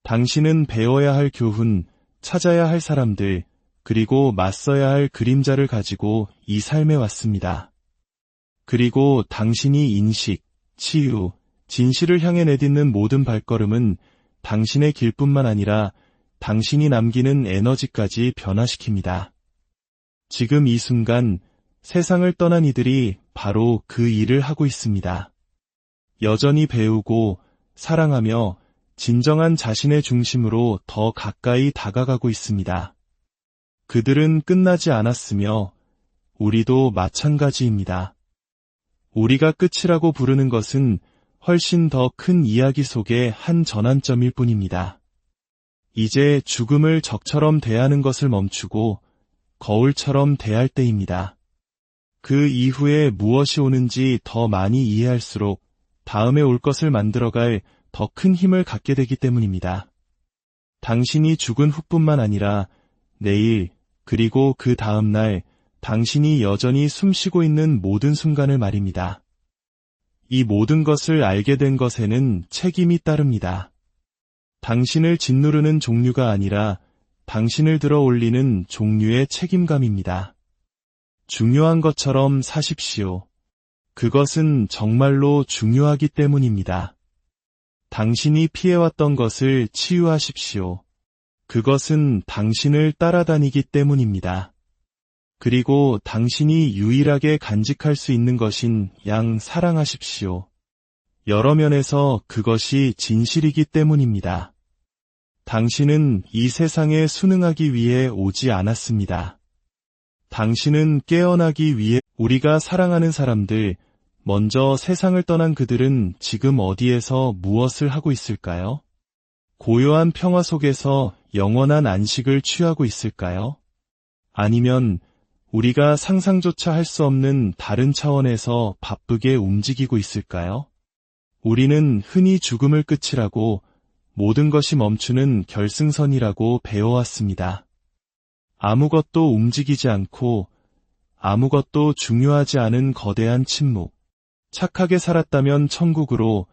당신은 배워야 할 교훈, 찾아야 할 사람들, 그리고 맞서야 할 그림자를 가지고 이 삶에 왔습니다. 그리고 당신이 인식, 치유, 진실을 향해 내딛는 모든 발걸음은 당신의 길뿐만 아니라 당신이 남기는 에너지까지 변화시킵니다. 지금 이 순간 세상을 떠난 이들이 바로 그 일을 하고 있습니다. 여전히 배우고 사랑하며 진정한 자신의 중심으로 더 가까이 다가가고 있습니다. 그들은 끝나지 않았으며 우리도 마찬가지입니다. 우리가 끝이라고 부르는 것은 훨씬 더 큰 이야기 속의 한 전환점일 뿐입니다. 이제 죽음을 적처럼 대하는 것을 멈추고 거울처럼 대할 때입니다. 그 이후에 무엇이 오는지 더 많이 이해할수록 다음에 올 것을 만들어갈 더 큰 힘을 갖게 되기 때문입니다. 당신이 죽은 후뿐만 아니라 내일 그리고 그 다음 날 당신이 여전히 숨쉬고 있는 모든 순간을 말입니다. 이 모든 것을 알게 된 것에는 책임이 따릅니다. 당신을 짓누르는 종류가 아니라 당신을 들어 올리는 종류의 책임감입니다. 중요한 것처럼 사십시오. 그것은 정말로 중요하기 때문입니다. 당신이 피해왔던 것을 치유하십시오. 그것은 당신을 따라다니기 때문입니다. 그리고 당신이 유일하게 간직할 수 있는 것인 양 사랑하십시오. 여러 면에서 그것이 진실이기 때문입니다. 당신은 이 세상에 순응하기 위해 오지 않았습니다. 당신은 깨어나기 위해 우리가 사랑하는 사람들, 먼저 세상을 떠난 그들은 지금 어디에서 무엇을 하고 있을까요? 고요한 평화 속에서 영원한 안식을 취하고 있을까요? 아니면 우리가 상상조차 할 수 없는 다른 차원에서 바쁘게 움직이고 있을까요? 우리는 흔히 죽음을 끝이라고 모든 것이 멈추는 결승선이라고 배워왔습니다. 아무것도 움직이지 않고 아무것도 중요하지 않은 거대한 침묵. 착하게 살았다면 천국으로,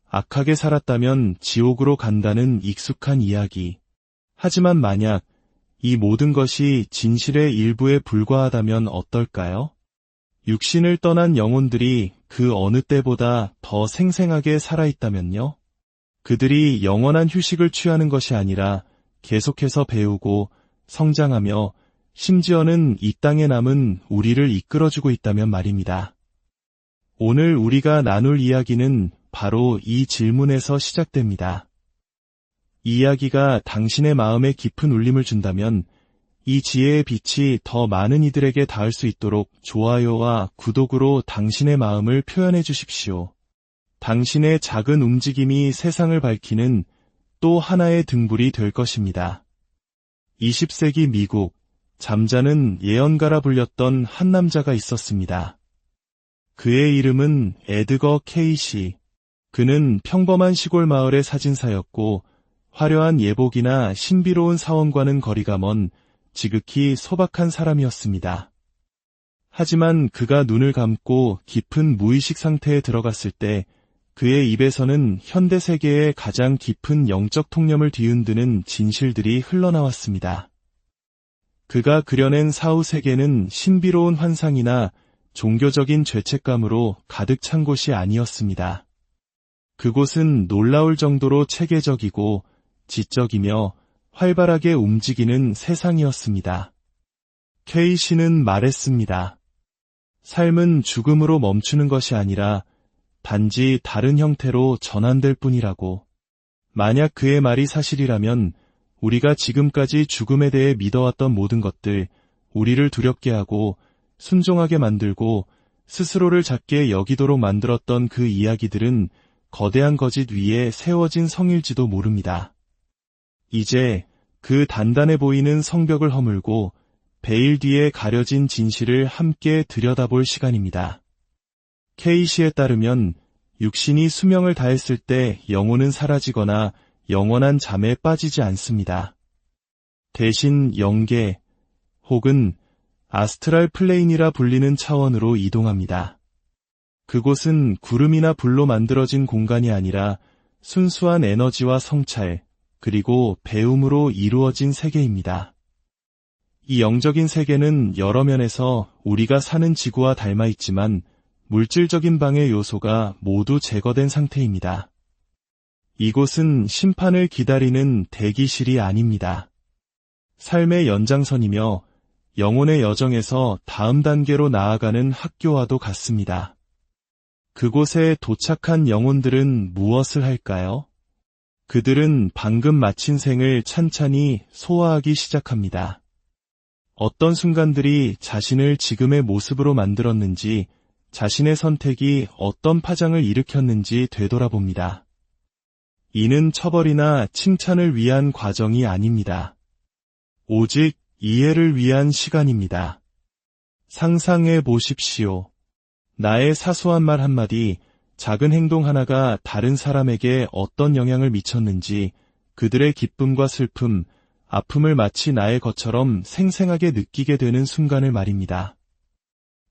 악하게 살았다면 지옥으로 간다는 익숙한 이야기. 하지만 만약 이 모든 것이 진실의 일부에 불과하다면 어떨까요? 육신을 떠난 영혼들이 그 어느 때보다 더 생생하게 살아있다면요? 그들이 영원한 휴식을 취하는 것이 아니라 계속해서 배우고 성장하며 심지어는 이 땅에 남은 우리를 이끌어주고 있다면 말입니다. 오늘 우리가 나눌 이야기는 바로 이 질문에서 시작됩니다. 이 이야기가 당신의 마음에 깊은 울림을 준다면 이 지혜의 빛이 더 많은 이들에게 닿을 수 있도록 좋아요와 구독으로 당신의 마음을 표현해 주십시오. 당신의 작은 움직임이 세상을 밝히는 또 하나의 등불이 될 것입니다. 20세기 미국, 잠자는 예언가라 불렸던 한 남자가 있었습니다. 그의 이름은 에드거 케이시. 그는 평범한 시골 마을의 사진사였고 화려한 예복이나 신비로운 사원과는 거리가 먼 지극히 소박한 사람이었습니다. 하지만 그가 눈을 감고 깊은 무의식 상태에 들어갔을 때 그의 입에서는 현대 세계의 가장 깊은 영적 통념을 뒤흔드는 진실들이 흘러나왔습니다. 그가 그려낸 사후 세계는 신비로운 환상이나 종교적인 죄책감으로 가득 찬 곳이 아니었습니다. 그곳은 놀라울 정도로 체계적이고 지적이며 활발하게 움직이는 세상이었습니다. 케이시는 말했습니다. 삶은 죽음으로 멈추는 것이 아니라 단지 다른 형태로 전환될 뿐이라고. 만약 그의 말이 사실이라면 우리가 지금까지 죽음에 대해 믿어왔던 모든 것들, 우리를 두렵게 하고 순종하게 만들고 스스로를 작게 여기도록 만들었던 그 이야기들은 거대한 거짓 위에 세워진 성일지도 모릅니다. 이제 그 단단해 보이는 성벽을 허물고 베일 뒤에 가려진 진실을 함께 들여다볼 시간입니다. 케이시에 따르면 육신이 수명을 다했을 때 영혼은 사라지거나 영원한 잠에 빠지지 않습니다. 대신 영계 혹은 아스트랄 플레인이라 불리는 차원으로 이동합니다. 그곳은 구름이나 불로 만들어진 공간이 아니라 순수한 에너지와 성찰, 그리고 배움으로 이루어진 세계입니다. 이 영적인 세계는 여러 면에서 우리가 사는 지구와 닮아 있지만 물질적인 방해 요소가 모두 제거된 상태입니다. 이곳은 심판을 기다리는 대기실이 아닙니다. 삶의 연장선이며 영혼의 여정에서 다음 단계로 나아가는 학교와도 같습니다. 그곳에 도착한 영혼들은 무엇을 할까요? 그들은 방금 마친 생을 찬찬히 소화하기 시작합니다. 어떤 순간들이 자신을 지금의 모습으로 만들었는지, 자신의 선택이 어떤 파장을 일으켰는지 되돌아봅니다. 이는 처벌이나 칭찬을 위한 과정이 아닙니다. 오직 이해를 위한 시간입니다. 상상해 보십시오. 나의 사소한 말 한마디, 작은 행동 하나가 다른 사람에게 어떤 영향을 미쳤는지, 그들의 기쁨과 슬픔, 아픔을 마치 나의 것처럼 생생하게 느끼게 되는 순간을 말입니다.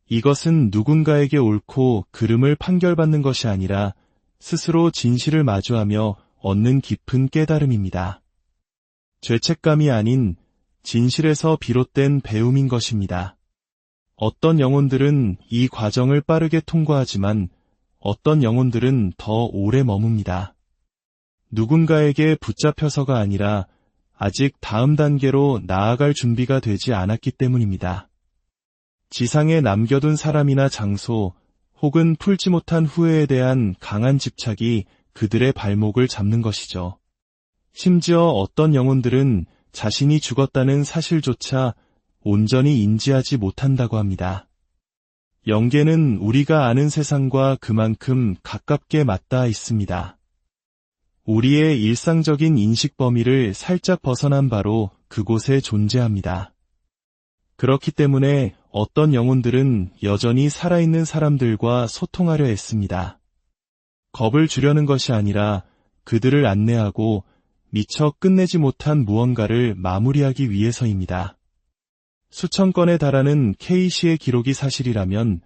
이것은 누군가에게 옳고 그름을 판결받는 것이 아니라 스스로 진실을 마주하며 얻는 깊은 깨달음입니다. 죄책감이 아닌 진실에서 비롯된 배움인 것입니다. 어떤 영혼들은 이 과정을 빠르게 통과하지만 어떤 영혼들은 더 오래 머뭅니다. 누군가에게 붙잡혀서가 아니라 아직 다음 단계로 나아갈 준비가 되지 않았기 때문입니다. 지상에 남겨둔 사람이나 장소 혹은 풀지 못한 후회에 대한 강한 집착이 그들의 발목을 잡는 것이죠. 심지어 어떤 영혼들은 자신이 죽었다는 사실조차 온전히 인지하지 못한다고 합니다. 영계는 우리가 아는 세상과 그만큼 가깝게 맞닿아 있습니다. 우리의 일상적인 인식 범위를 살짝 벗어난 바로 그곳에 존재합니다. 그렇기 때문에 어떤 영혼들은 여전히 살아있는 사람들과 소통하려 했습니다. 겁을 주려는 것이 아니라 그들을 안내하고 미처 끝내지 못한 무언가를 마무리하기 위해서입니다. 수천 건에 달하는 K씨의 기록이 사실이라면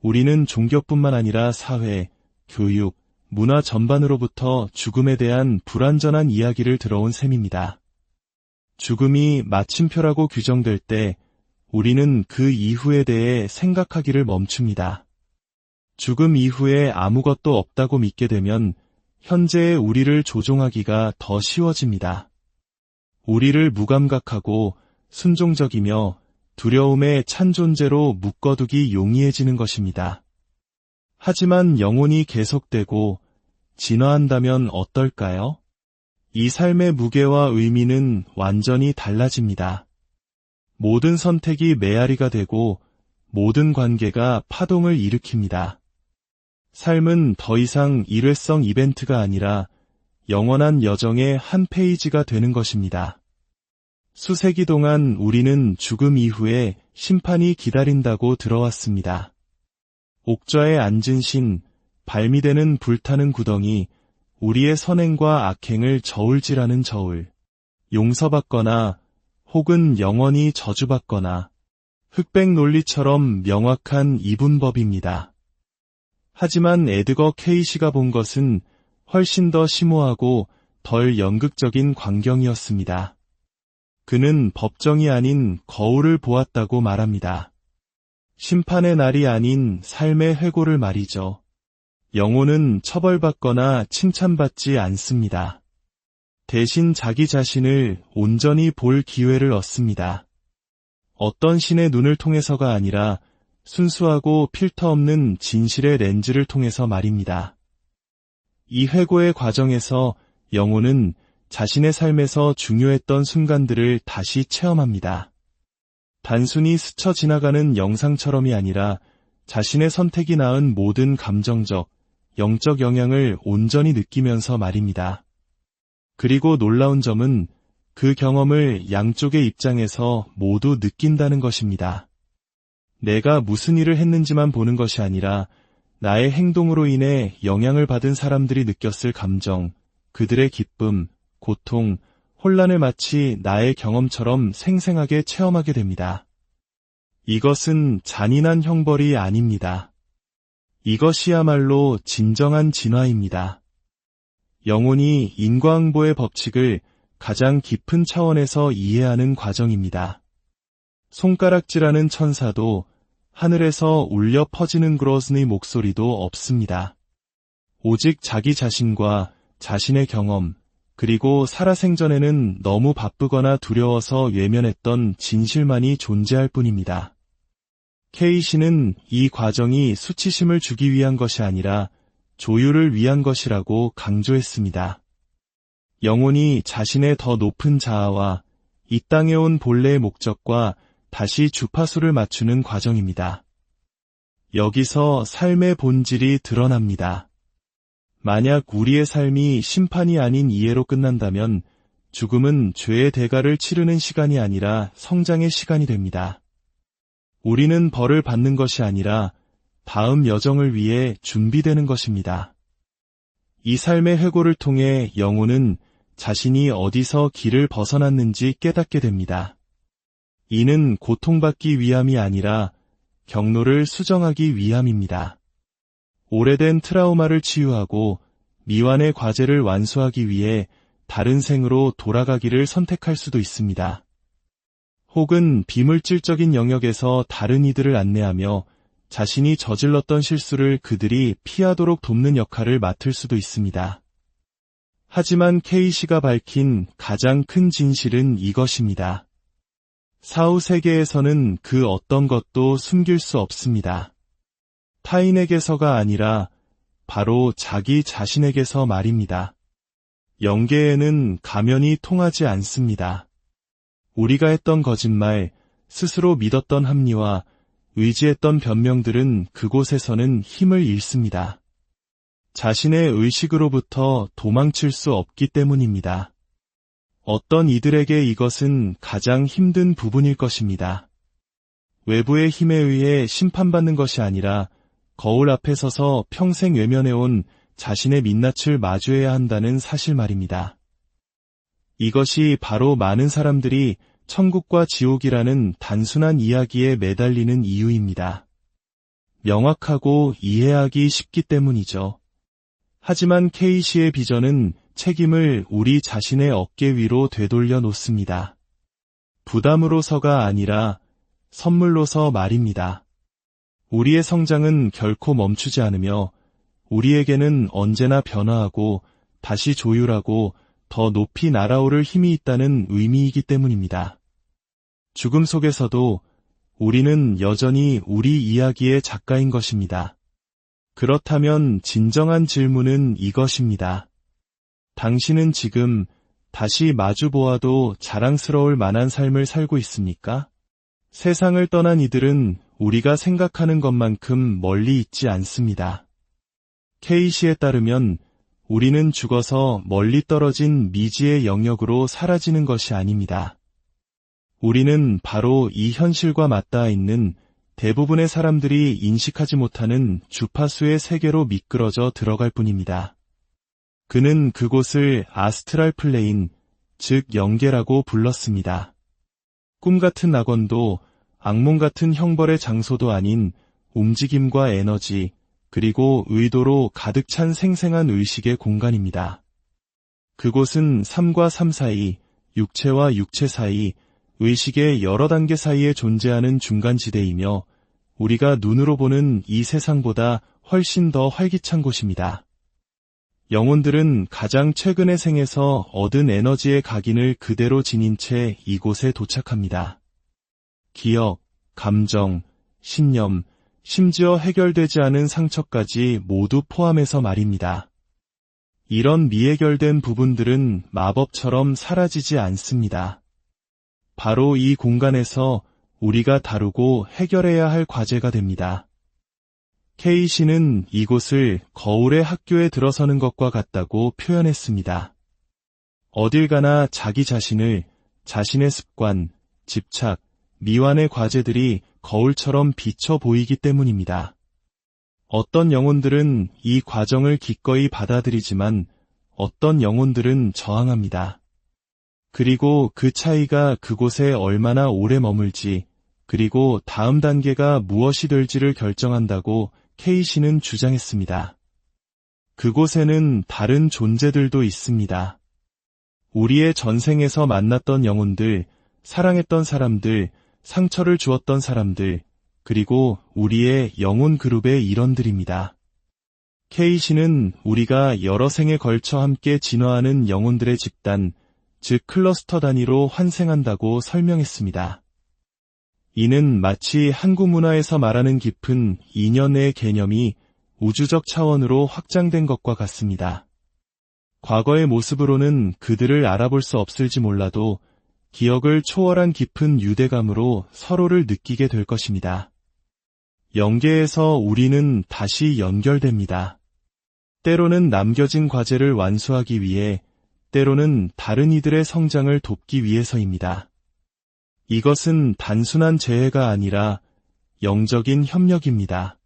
우리는 종교뿐만 아니라 사회, 교육, 문화 전반으로부터 죽음에 대한 불완전한 이야기를 들어온 셈입니다. 죽음이 마침표라고 규정될 때 우리는 그 이후에 대해 생각하기를 멈춥니다. 죽음 이후에 아무것도 없다고 믿게 되면 현재의 우리를 조종하기가 더 쉬워집니다. 우리를 무감각하고 순종적이며 두려움에 찬 존재로 묶어두기 용이해지는 것입니다. 하지만 영혼이 계속되고 진화한다면 어떨까요? 이 삶의 무게와 의미는 완전히 달라집니다. 모든 선택이 메아리가 되고 모든 관계가 파동을 일으킵니다. 삶은 더 이상 일회성 이벤트가 아니라 영원한 여정의 한 페이지가 되는 것입니다. 수세기 동안 우리는 죽음 이후에 심판이 기다린다고 들어왔습니다. 옥좌에 앉은 신, 발미되는 불타는 구덩이, 우리의 선행과 악행을 저울질하는 저울, 용서받거나 혹은 영원히 저주받거나 흑백 논리처럼 명확한 이분법입니다. 하지만 에드거 케이시가 본 것은 훨씬 더 심오하고 덜 연극적인 광경이었습니다. 그는 법정이 아닌 거울을 보았다고 말합니다. 심판의 날이 아닌 삶의 회고를 말이죠. 영혼은 처벌받거나 칭찬받지 않습니다. 대신 자기 자신을 온전히 볼 기회를 얻습니다. 어떤 신의 눈을 통해서가 아니라 순수하고 필터 없는 진실의 렌즈를 통해서 말입니다. 이 회고의 과정에서 영혼은 자신의 삶에서 중요했던 순간들을 다시 체험합니다. 단순히 스쳐 지나가는 영상처럼이 아니라 자신의 선택이 낳은 모든 감정적, 영적 영향을 온전히 느끼면서 말입니다. 그리고 놀라운 점은 그 경험을 양쪽의 입장에서 모두 느낀다는 것입니다. 내가 무슨 일을 했는지만 보는 것이 아니라 나의 행동으로 인해 영향을 받은 사람들이 느꼈을 감정, 그들의 기쁨, 고통, 혼란을 마치 나의 경험처럼 생생하게 체험하게 됩니다. 이것은 잔인한 형벌이 아닙니다. 이것이야말로 진정한 진화입니다. 영혼이 인과응보의 법칙을 가장 깊은 차원에서 이해하는 과정입니다. 손가락질하는 천사도 하늘에서 울려 퍼지는 그로슨의 목소리도 없습니다. 오직 자기 자신과 자신의 경험, 그리고 살아생전에는 너무 바쁘거나 두려워서 외면했던 진실만이 존재할 뿐입니다. 케이시는 이 과정이 수치심을 주기 위한 것이 아니라 조율을 위한 것이라고 강조했습니다. 영혼이 자신의 더 높은 자아와 이 땅에 온 본래의 목적과 다시 주파수를 맞추는 과정입니다. 여기서 삶의 본질이 드러납니다. 만약 우리의 삶이 심판이 아닌 이해로 끝난다면 죽음은 죄의 대가를 치르는 시간이 아니라 성장의 시간이 됩니다. 우리는 벌을 받는 것이 아니라 다음 여정을 위해 준비되는 것입니다. 이 삶의 회고를 통해 영혼은 자신이 어디서 길을 벗어났는지 깨닫게 됩니다. 이는 고통받기 위함이 아니라 경로를 수정하기 위함입니다. 오래된 트라우마를 치유하고 미완의 과제를 완수하기 위해 다른 생으로 돌아가기를 선택할 수도 있습니다. 혹은 비물질적인 영역에서 다른 이들을 안내하며 자신이 저질렀던 실수를 그들이 피하도록 돕는 역할을 맡을 수도 있습니다. 하지만 케이시가 밝힌 가장 큰 진실은 이것입니다. 사후 세계에서는 그 어떤 것도 숨길 수 없습니다. 타인에게서가 아니라 바로 자기 자신에게서 말입니다. 영계에는 가면이 통하지 않습니다. 우리가 했던 거짓말, 스스로 믿었던 합리화, 의지했던 변명들은 그곳에서는 힘을 잃습니다. 자신의 의식으로부터 도망칠 수 없기 때문입니다. 어떤 이들에게 이것은 가장 힘든 부분일 것입니다. 외부의 힘에 의해 심판받는 것이 아니라 거울 앞에 서서 평생 외면해온 자신의 민낯을 마주해야 한다는 사실 말입니다. 이것이 바로 많은 사람들이 천국과 지옥이라는 단순한 이야기에 매달리는 이유입니다. 명확하고 이해하기 쉽기 때문이죠. 하지만 케이시의 비전은 책임을 우리 자신의 어깨 위로 되돌려 놓습니다. 부담으로서가 아니라 선물로서 말입니다. 우리의 성장은 결코 멈추지 않으며 우리에게는 언제나 변화하고 다시 조율하고 더 높이 날아오를 힘이 있다는 의미이기 때문입니다. 죽음 속에서도 우리는 여전히 우리 이야기의 작가인 것입니다. 그렇다면 진정한 질문은 이것입니다. 당신은 지금 다시 마주보아도 자랑스러울 만한 삶을 살고 있습니까? 세상을 떠난 이들은 우리가 생각하는 것만큼 멀리 있지 않습니다. 케이시에 따르면 우리는 죽어서 멀리 떨어진 미지의 영역으로 사라지는 것이 아닙니다. 우리는 바로 이 현실과 맞닿아 있는 대부분의 사람들이 인식하지 못하는 주파수의 세계로 미끄러져 들어갈 뿐입니다. 그는 그곳을 아스트랄 플레인, 즉 영계라고 불렀습니다. 꿈같은 낙원도 악몽 같은 형벌의 장소도 아닌 움직임과 에너지, 그리고 의도로 가득 찬 생생한 의식의 공간입니다. 그곳은 삶과 삶 사이, 육체와 육체 사이, 의식의 여러 단계 사이에 존재하는 중간지대이며 우리가 눈으로 보는 이 세상보다 훨씬 더 활기찬 곳입니다. 영혼들은 가장 최근의 생에서 얻은 에너지의 각인을 그대로 지닌 채 이곳에 도착합니다. 기억, 감정, 신념, 심지어 해결되지 않은 상처까지 모두 포함해서 말입니다. 이런 미해결된 부분들은 마법처럼 사라지지 않습니다. 바로 이 공간에서 우리가 다루고 해결해야 할 과제가 됩니다. 케이시는 이곳을 거울의 학교에 들어서는 것과 같다고 표현했습니다. 어딜 가나 자기 자신을, 자신의 습관, 집착, 미완의 과제들이 거울처럼 비쳐 보이기 때문입니다. 어떤 영혼들은 이 과정을 기꺼이 받아들이지만 어떤 영혼들은 저항합니다. 그리고 그 차이가 그곳에 얼마나 오래 머물지, 그리고 다음 단계가 무엇이 될지를 결정한다고 케이시는 주장했습니다. 그곳에는 다른 존재들도 있습니다. 우리의 전생에서 만났던 영혼들, 사랑했던 사람들, 상처를 주었던 사람들, 그리고 우리의 영혼 그룹의 일원들입니다. 케이시는 우리가 여러 생에 걸쳐 함께 진화하는 영혼들의 집단, 즉 클러스터 단위로 환생한다고 설명했습니다. 이는 마치 한국 문화에서 말하는 깊은 인연의 개념이 우주적 차원으로 확장된 것과 같습니다. 과거의 모습으로는 그들을 알아볼 수 없을지 몰라도 기억을 초월한 깊은 유대감으로 서로를 느끼게 될 것입니다. 영계에서 우리는 다시 연결됩니다. 때로는 남겨진 과제를 완수하기 위해, 때로는 다른 이들의 성장을 돕기 위해서입니다. 이것은 단순한 재해가 아니라 영적인 협력입니다.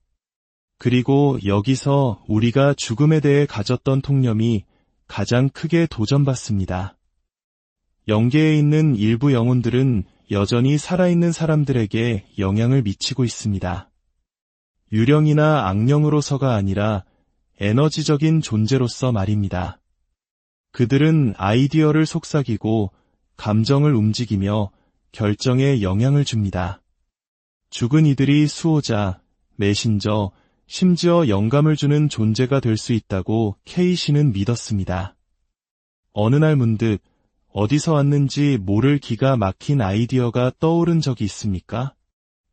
그리고 여기서 우리가 죽음에 대해 가졌던 통념이 가장 크게 도전받습니다. 영계에 있는 일부 영혼들은 여전히 살아있는 사람들에게 영향을 미치고 있습니다. 유령이나 악령으로서가 아니라 에너지적인 존재로서 말입니다. 그들은 아이디어를 속삭이고 감정을 움직이며 결정에 영향을 줍니다. 죽은 이들이 수호자, 메신저, 심지어 영감을 주는 존재가 될 수 있다고 케이시는 믿었습니다. 어느 날 문득 어디서 왔는지 모를 기가 막힌 아이디어가 떠오른 적이 있습니까?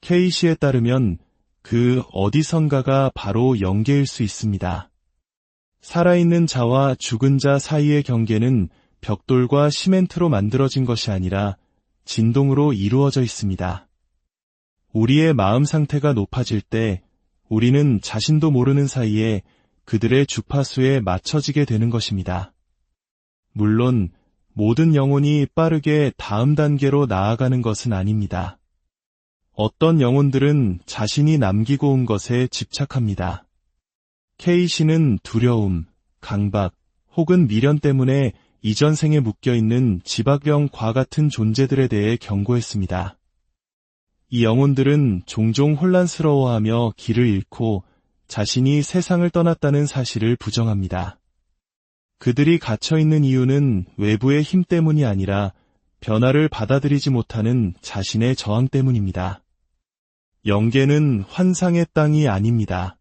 케이시에 따르면 그 어디선가가 바로 영계일 수 있습니다. 살아있는 자와 죽은 자 사이의 경계는 벽돌과 시멘트로 만들어진 것이 아니라 진동으로 이루어져 있습니다. 우리의 마음 상태가 높아질 때 우리는 자신도 모르는 사이에 그들의 주파수에 맞춰지게 되는 것입니다. 물론 모든 영혼이 빠르게 다음 단계로 나아가는 것은 아닙니다. 어떤 영혼들은 자신이 남기고 온 것에 집착합니다. 케이시는 두려움, 강박, 혹은 미련 때문에 이전 생에 묶여있는 지박병과 같은 존재들에 대해 경고했습니다. 이 영혼들은 종종 혼란스러워하며 길을 잃고 자신이 세상을 떠났다는 사실을 부정합니다. 그들이 갇혀있는 이유는 외부의 힘 때문이 아니라 변화를 받아들이지 못하는 자신의 저항 때문입니다. 영계는 환상의 땅이 아닙니다.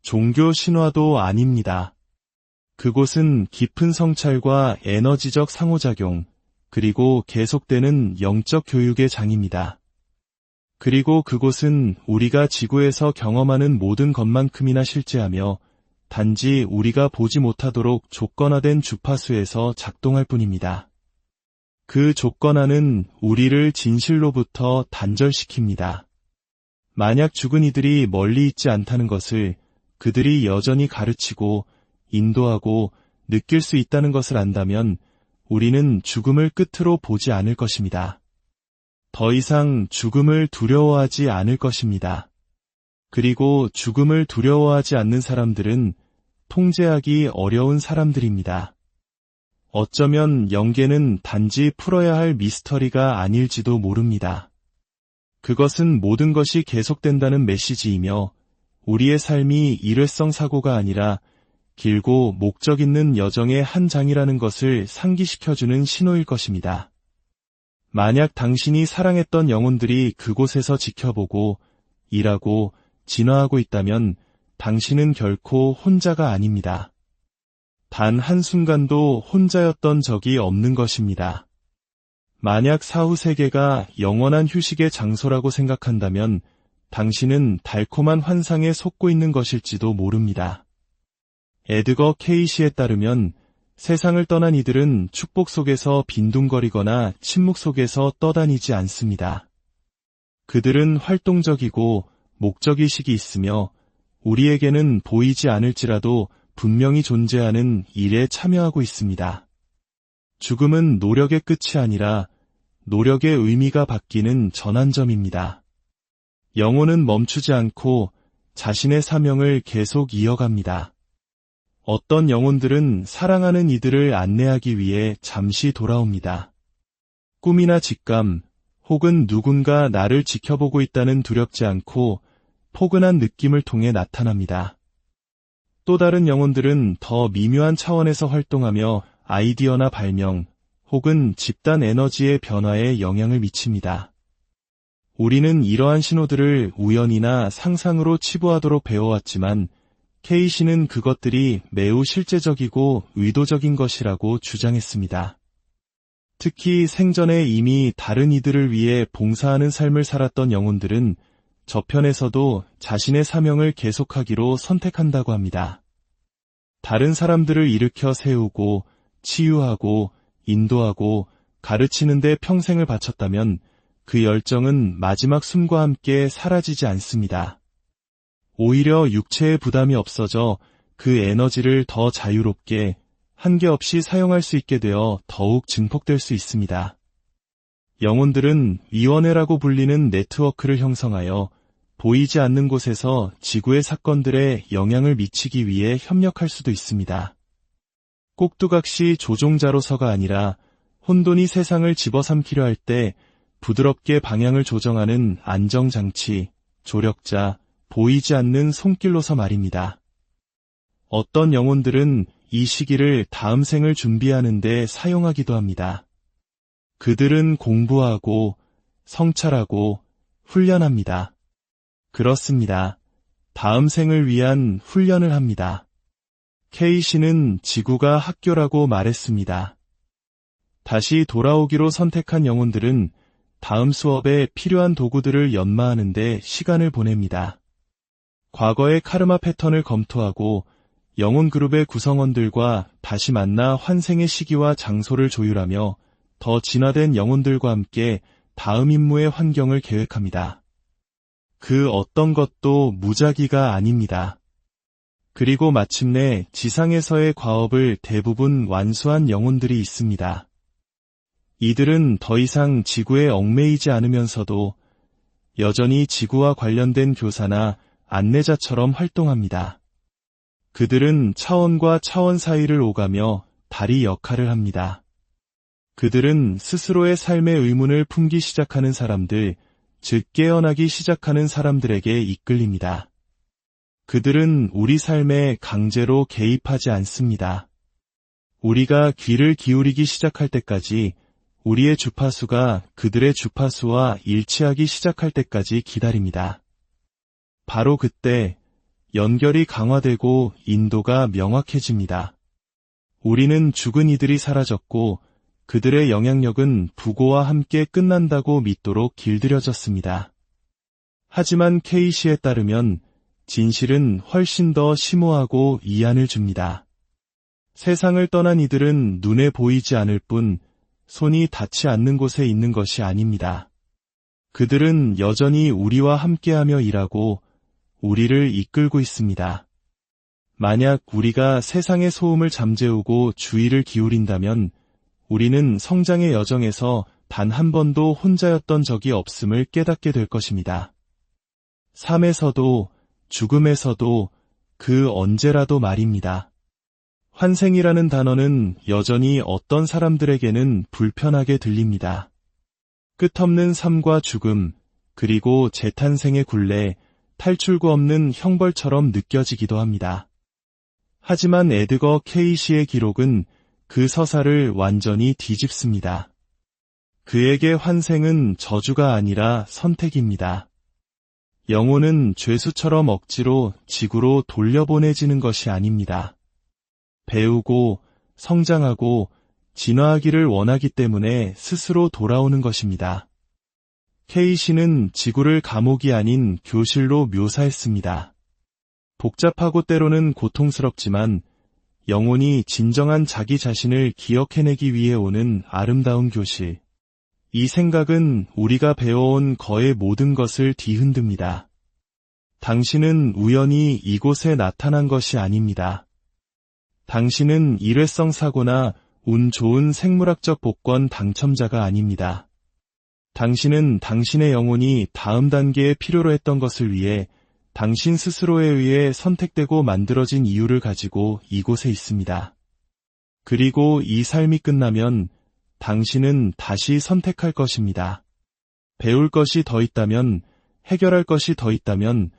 종교 신화도 아닙니다. 그곳은 깊은 성찰과 에너지적 상호작용, 그리고 계속되는 영적 교육의 장입니다. 그리고 그곳은 우리가 지구에서 경험하는 모든 것만큼이나 실제하며 단지 우리가 보지 못하도록 조건화된 주파수에서 작동할 뿐입니다. 그 조건화는 우리를 진실로부터 단절시킵니다. 만약 죽은 이들이 멀리 있지 않다는 것을 그들이 여전히 가르치고 인도하고 느낄 수 있다는 것을 안다면 우리는 죽음을 끝으로 보지 않을 것입니다. 더 이상 죽음을 두려워하지 않을 것입니다. 그리고 죽음을 두려워하지 않는 사람들은 통제하기 어려운 사람들입니다. 어쩌면 영계는 단지 풀어야 할 미스터리가 아닐지도 모릅니다. 그것은 모든 것이 계속된다는 메시지이며 우리의 삶이 일회성 사고가 아니라 길고 목적 있는 여정의 한 장이라는 것을 상기시켜주는 신호일 것입니다. 만약 당신이 사랑했던 영혼들이 그곳에서 지켜보고 일하고 진화하고 있다면 당신은 결코 혼자가 아닙니다. 단 한순간도 혼자였던 적이 없는 것입니다. 만약 사후 세계가 영원한 휴식의 장소라고 생각한다면 당신은 달콤한 환상에 속고 있는 것일지도 모릅니다. 에드거 케이시에 따르면 세상을 떠난 이들은 축복 속에서 빈둥거리거나 침묵 속에서 떠다니지 않습니다. 그들은 활동적이고 목적의식이 있으며 우리에게는 보이지 않을지라도 분명히 존재하는 일에 참여하고 있습니다. 죽음은 노력의 끝이 아니라 노력의 의미가 바뀌는 전환점입니다. 영혼은 멈추지 않고 자신의 사명을 계속 이어갑니다. 어떤 영혼들은 사랑하는 이들을 안내하기 위해 잠시 돌아옵니다. 꿈이나 직감, 혹은 누군가 나를 지켜보고 있다는 두렵지 않고 포근한 느낌을 통해 나타납니다. 또 다른 영혼들은 더 미묘한 차원에서 활동하며 아이디어나 발명, 혹은 집단 에너지의 변화에 영향을 미칩니다. 우리는 이러한 신호들을 우연이나 상상으로 치부하도록 배워왔지만 케이시는 그것들이 매우 실제적이고 의도적인 것이라고 주장했습니다. 특히 생전에 이미 다른 이들을 위해 봉사하는 삶을 살았던 영혼들은 저편에서도 자신의 사명을 계속하기로 선택한다고 합니다. 다른 사람들을 일으켜 세우고 치유하고 인도하고 가르치는 데 평생을 바쳤다면 그 열정은 마지막 숨과 함께 사라지지 않습니다. 오히려 육체의 부담이 없어져 그 에너지를 더 자유롭게 한계 없이 사용할 수 있게 되어 더욱 증폭될 수 있습니다. 영혼들은 위원회라고 불리는 네트워크를 형성하여 보이지 않는 곳에서 지구의 사건들에 영향을 미치기 위해 협력할 수도 있습니다. 꼭두각시 조종자로서가 아니라 혼돈이 세상을 집어삼키려 할 때 부드럽게 방향을 조정하는 안정장치, 조력자, 보이지 않는 손길로서 말입니다. 어떤 영혼들은 이 시기를 다음 생을 준비하는 데 사용하기도 합니다. 그들은 공부하고 성찰하고 훈련합니다. 그렇습니다. 다음 생을 위한 훈련을 합니다. 케이시는 지구가 학교라고 말했습니다. 다시 돌아오기로 선택한 영혼들은 다음 수업에 필요한 도구들을 연마하는 데 시간을 보냅니다. 과거의 카르마 패턴을 검토하고 영혼 그룹의 구성원들과 다시 만나 환생의 시기와 장소를 조율하며 더 진화된 영혼들과 함께 다음 임무의 환경을 계획합니다. 그 어떤 것도 무작위가 아닙니다. 그리고 마침내 지상에서의 과업을 대부분 완수한 영혼들이 있습니다. 이들은 더 이상 지구에 얽매이지 않으면서도 여전히 지구와 관련된 교사나 안내자처럼 활동합니다. 그들은 차원과 차원 사이를 오가며 다리 역할을 합니다. 그들은 스스로의 삶의 의문을 품기 시작하는 사람들, 즉 깨어나기 시작하는 사람들에게 이끌립니다. 그들은 우리 삶에 강제로 개입하지 않습니다. 우리가 귀를 기울이기 시작할 때까지 우리의 주파수가 그들의 주파수와 일치하기 시작할 때까지 기다립니다. 바로 그때 연결이 강화되고 인도가 명확해집니다. 우리는 죽은 이들이 사라졌고 그들의 영향력은 부고와 함께 끝난다고 믿도록 길들여졌습니다. 하지만 케이시에 따르면 진실은 훨씬 더 심오하고 이안을 줍니다. 세상을 떠난 이들은 눈에 보이지 않을 뿐 손이 닿지 않는 곳에 있는 것이 아닙니다. 그들은 여전히 우리와 함께하며 일하고 우리를 이끌고 있습니다. 만약 우리가 세상의 소음을 잠재우고 주의를 기울인다면 우리는 성장의 여정에서 단 한 번도 혼자였던 적이 없음을 깨닫게 될 것입니다. 삶에서도 죽음에서도 그 언제라도 말입니다. 환생이라는 단어는 여전히 어떤 사람들에게는 불편하게 들립니다. 끝없는 삶과 죽음, 그리고 재탄생의 굴레, 탈출구 없는 형벌처럼 느껴지기도 합니다. 하지만 에드거 케이시의 기록은 그 서사를 완전히 뒤집습니다. 그에게 환생은 저주가 아니라 선택입니다. 영혼은 죄수처럼 억지로 지구로 돌려보내지는 것이 아닙니다. 배우고 성장하고 진화하기를 원하기 때문에 스스로 돌아오는 것입니다. 케이시는 지구를 감옥이 아닌 교실로 묘사했습니다. 복잡하고 때로는 고통스럽지만 영혼이 진정한 자기 자신을 기억해내기 위해 오는 아름다운 교실. 이 생각은 우리가 배워온 거의 모든 것을 뒤흔듭니다. 당신은 우연히 이곳에 나타난 것이 아닙니다. 당신은 일회성 사고나 운 좋은 생물학적 복권 당첨자가 아닙니다. 당신은 당신의 영혼이 다음 단계에 필요로 했던 것을 위해 당신 스스로에 의해 선택되고 만들어진 이유를 가지고 이곳에 있습니다. 그리고 이 삶이 끝나면 당신은 다시 선택할 것입니다. 배울 것이 더 있다면, 해결할 것이 더 있다면